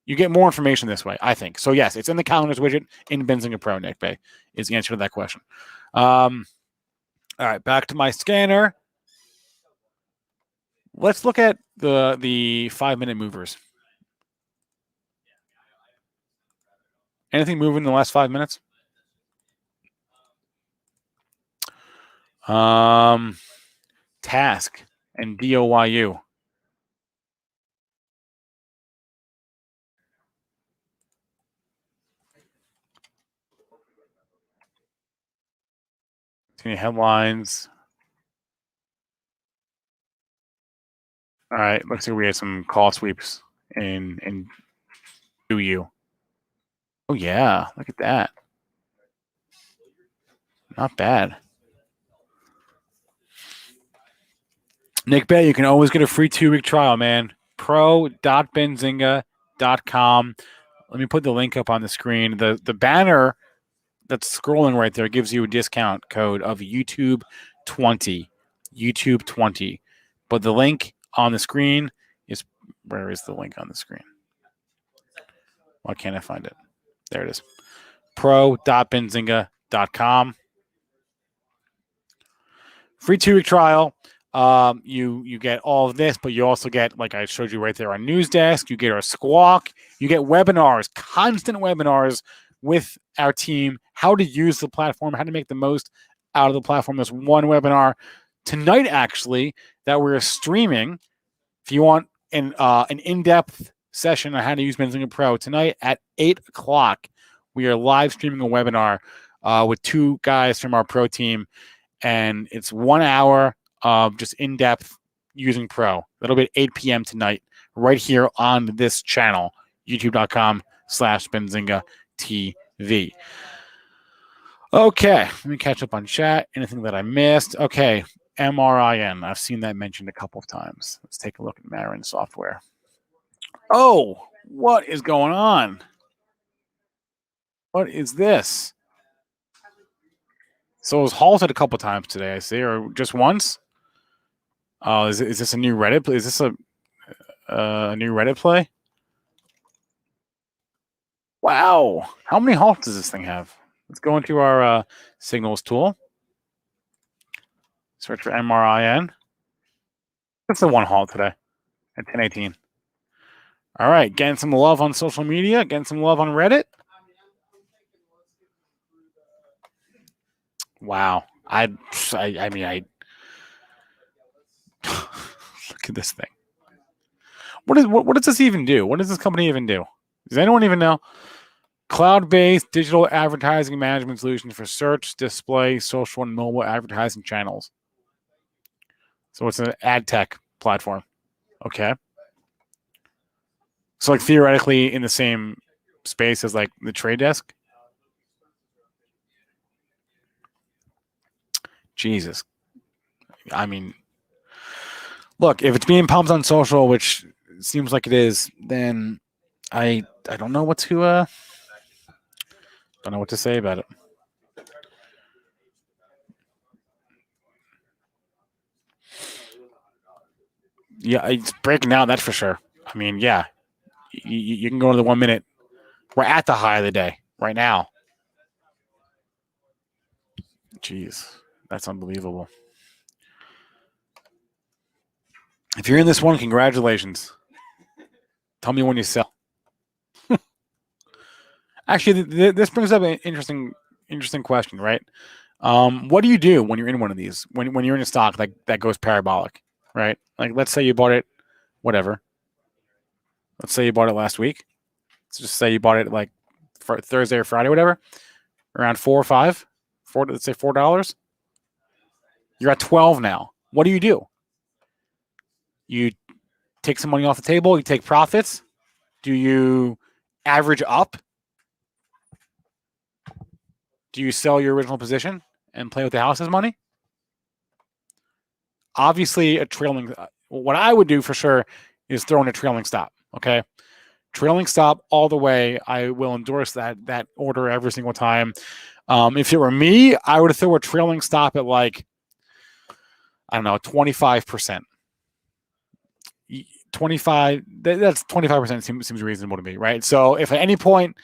You get more information this way, I think. So yes, it's in the calendars widget in Benzinga Pro. Nick Bay is the answer to that question. All right, back to my scanner. Let's look at the 5-minute movers. Anything moving in the last 5 minutes? Task and DOYU. Any headlines? All right, let's see. We had some call sweeps in DOYU. Oh yeah, look at that. Not bad. Nick Bay, you can always get a free 2-week trial, man. pro.benzinga.com. Let me put the link up on the screen. The banner that's scrolling right there gives you a discount code of YouTube20. YouTube20. But the link on the screen is, where is the link on the screen? Why can't I find it? There it is. pro.benzinga.com. Free 2-week trial. You get all of this, but you also get, like I showed you right there on News Desk, you get our Squawk, you get webinars, constant webinars with our team, how to use the platform, how to make the most out of the platform. There's one webinar tonight, actually, that we're streaming. If you want an in-depth session on how to use Benzinga Pro, tonight at 8 o'clock, we are live streaming a webinar with 2 guys from our pro team, and it's 1 hour of just in-depth using Pro. That'll be at 8 p.m. tonight, right here on this channel, youtube.com/Benzinga TV. Okay, let me catch up on chat. Anything that I missed? Okay, MRIN. I've seen that mentioned a couple of times. Let's take a look at Marin software. Oh, what is going on? What is this? So it was halted a couple of times today, I see, or just once? Oh, is this a new Reddit? Is this a new Reddit play? Wow. How many halts does this thing have? Let's go into our signals tool. Search for MRIN. That's the one halt today at 10:18. All right. Getting some love on social media. Getting some love on Reddit. Wow. I mean, look at this thing. What does this even do? What does this company even do? Does anyone even know? Cloud-based digital advertising management solution for search, display, social, and mobile advertising channels. So it's an ad tech platform. Okay. So like theoretically in the same space as like the trade desk. Jesus. I mean, look, if it's being pumped on social, which seems like it is, then I don't know what to say about it. Yeah, it's breaking down, that's for sure. I mean, yeah, you can go to the 1 minute. We're at the high of the day right now. Jeez, that's unbelievable. If you're in this one, congratulations. Tell me when you sell. Actually, this brings up an interesting question, right? What do you do when you're in one of these? When you're in a stock that goes parabolic, right? Like, let's say you bought it, whatever. Let's say you bought it last week. Let's just say you bought it like for Thursday or Friday, whatever, around 4 or 5. Let's say $4. You're at 12 now. What do? You take some money off the table. You take profits. Do you average up? Do you sell your original position and play with the house's money? Obviously, what I would do for sure is throw in a trailing stop. Okay. Trailing stop all the way. I will endorse that order every single time. If it were me, I would throw a trailing stop at like, I don't know, 25%. 25. That's 25% seems reasonable to me, right? So if at any point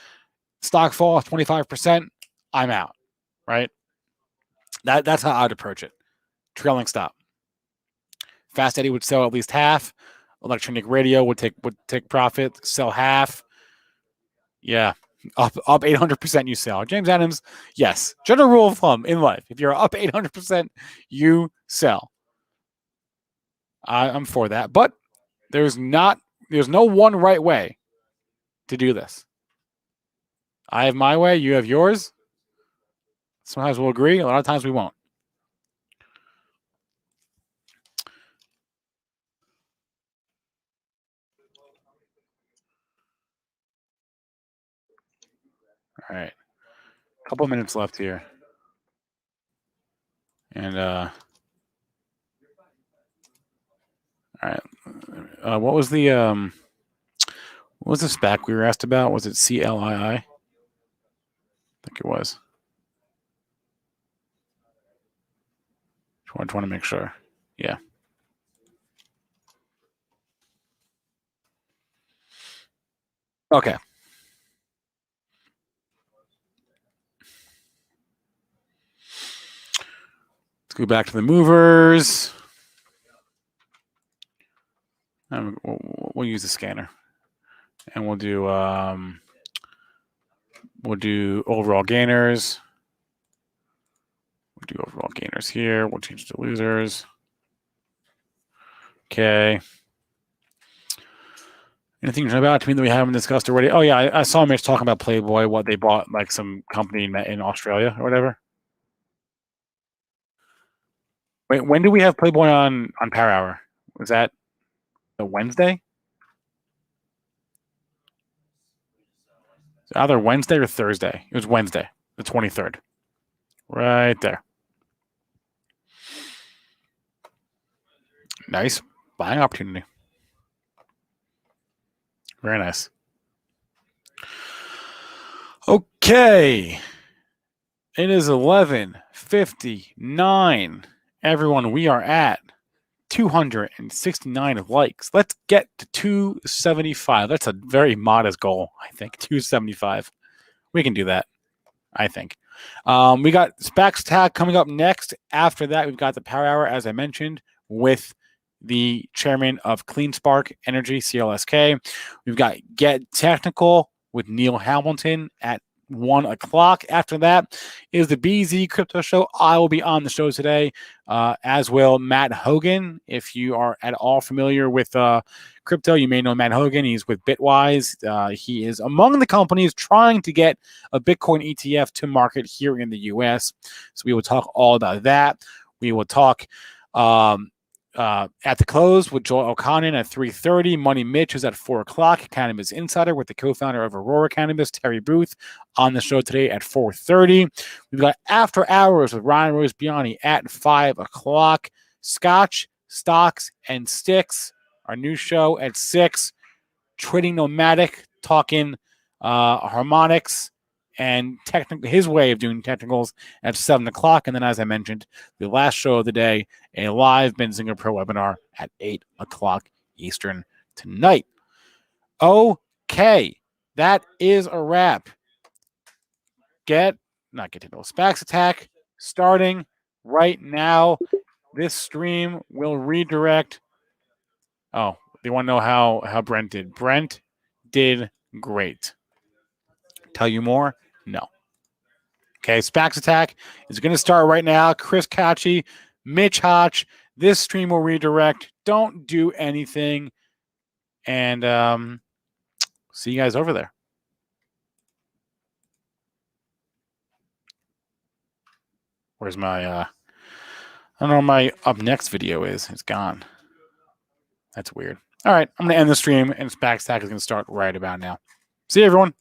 stock falls 25%, I'm out, right? That's how I'd approach it. Trailing stop. Fast Eddie would sell at least half. Electronic radio would take profit, sell half. Yeah, up 800%, you sell. James Adams, yes. General rule of thumb in life: if you're up 800%, you sell. I'm for that, but there's no one right way to do this. I have my way, you have yours. Sometimes we'll agree, a lot of times we won't. All right. A couple minutes left here. And all right. What was the SPAC we were asked about? Was it CLII? I think it was. I just want to make sure. Yeah. Okay. Let's go back to the movers. We'll use the scanner, and we'll do overall gainers. We'll do overall gainers here. We'll change to losers. Okay. Anything about to me that we haven't discussed already? Oh yeah, I saw Mitch talking about Playboy, what they bought, like some company in Australia or whatever. Wait, when do we have Playboy on Power Hour? Was that the Wednesday? It's either Wednesday or Thursday. It was Wednesday, the 23rd. Right there. Nice buying opportunity. Very nice. Okay. It is 11:59. Everyone, we are at 269 likes. Let's get to 275. That's a very modest goal, I think. 275. We can do that, I think. We got SPAC's tag coming up next. After that, we've got the Power Hour, as I mentioned, with the chairman of CleanSpark Energy, CLSK. We've got Get Technical with Neil Hamilton at 1 o'clock. After that is the BZ Crypto Show. I will be on the show today, as will Matt Hogan. If you are at all familiar with crypto, you may know Matt Hogan. He's with Bitwise. He is among the companies trying to get a Bitcoin ETF to market here in the U.S. So we will talk all about that. We will talk at the close with Joel O'Connor at 3:30. Money Mitch is at 4 o'clock. Cannabis Insider with the co-founder of Aurora Cannabis, Terry Booth, on the show today at 4:30. We've got After Hours with Ryan Rose-Biani at 5 o'clock. Scotch, Stocks, and Sticks, our new show at 6. Trading Nomadic, talking harmonics and his way of doing technicals at 7 o'clock. And then, as I mentioned, the last show of the day, a live Benzinga Pro webinar at 8 o'clock Eastern tonight. Okay, that is a wrap. SPAC's attack starting right now. This stream will redirect. Oh, they want to know how Brent did. Brent did great. Tell you more? No. Okay, SPAC's attack is going to start right now. Chris Kachi, Mitch Hotch. This stream will redirect. Don't do anything. And see you guys over there. Where's my I don't know where my up next video is. It's gone. That's weird. All right, I'm going to end the stream, and SPAC's attack is going to start right about now. See you, everyone.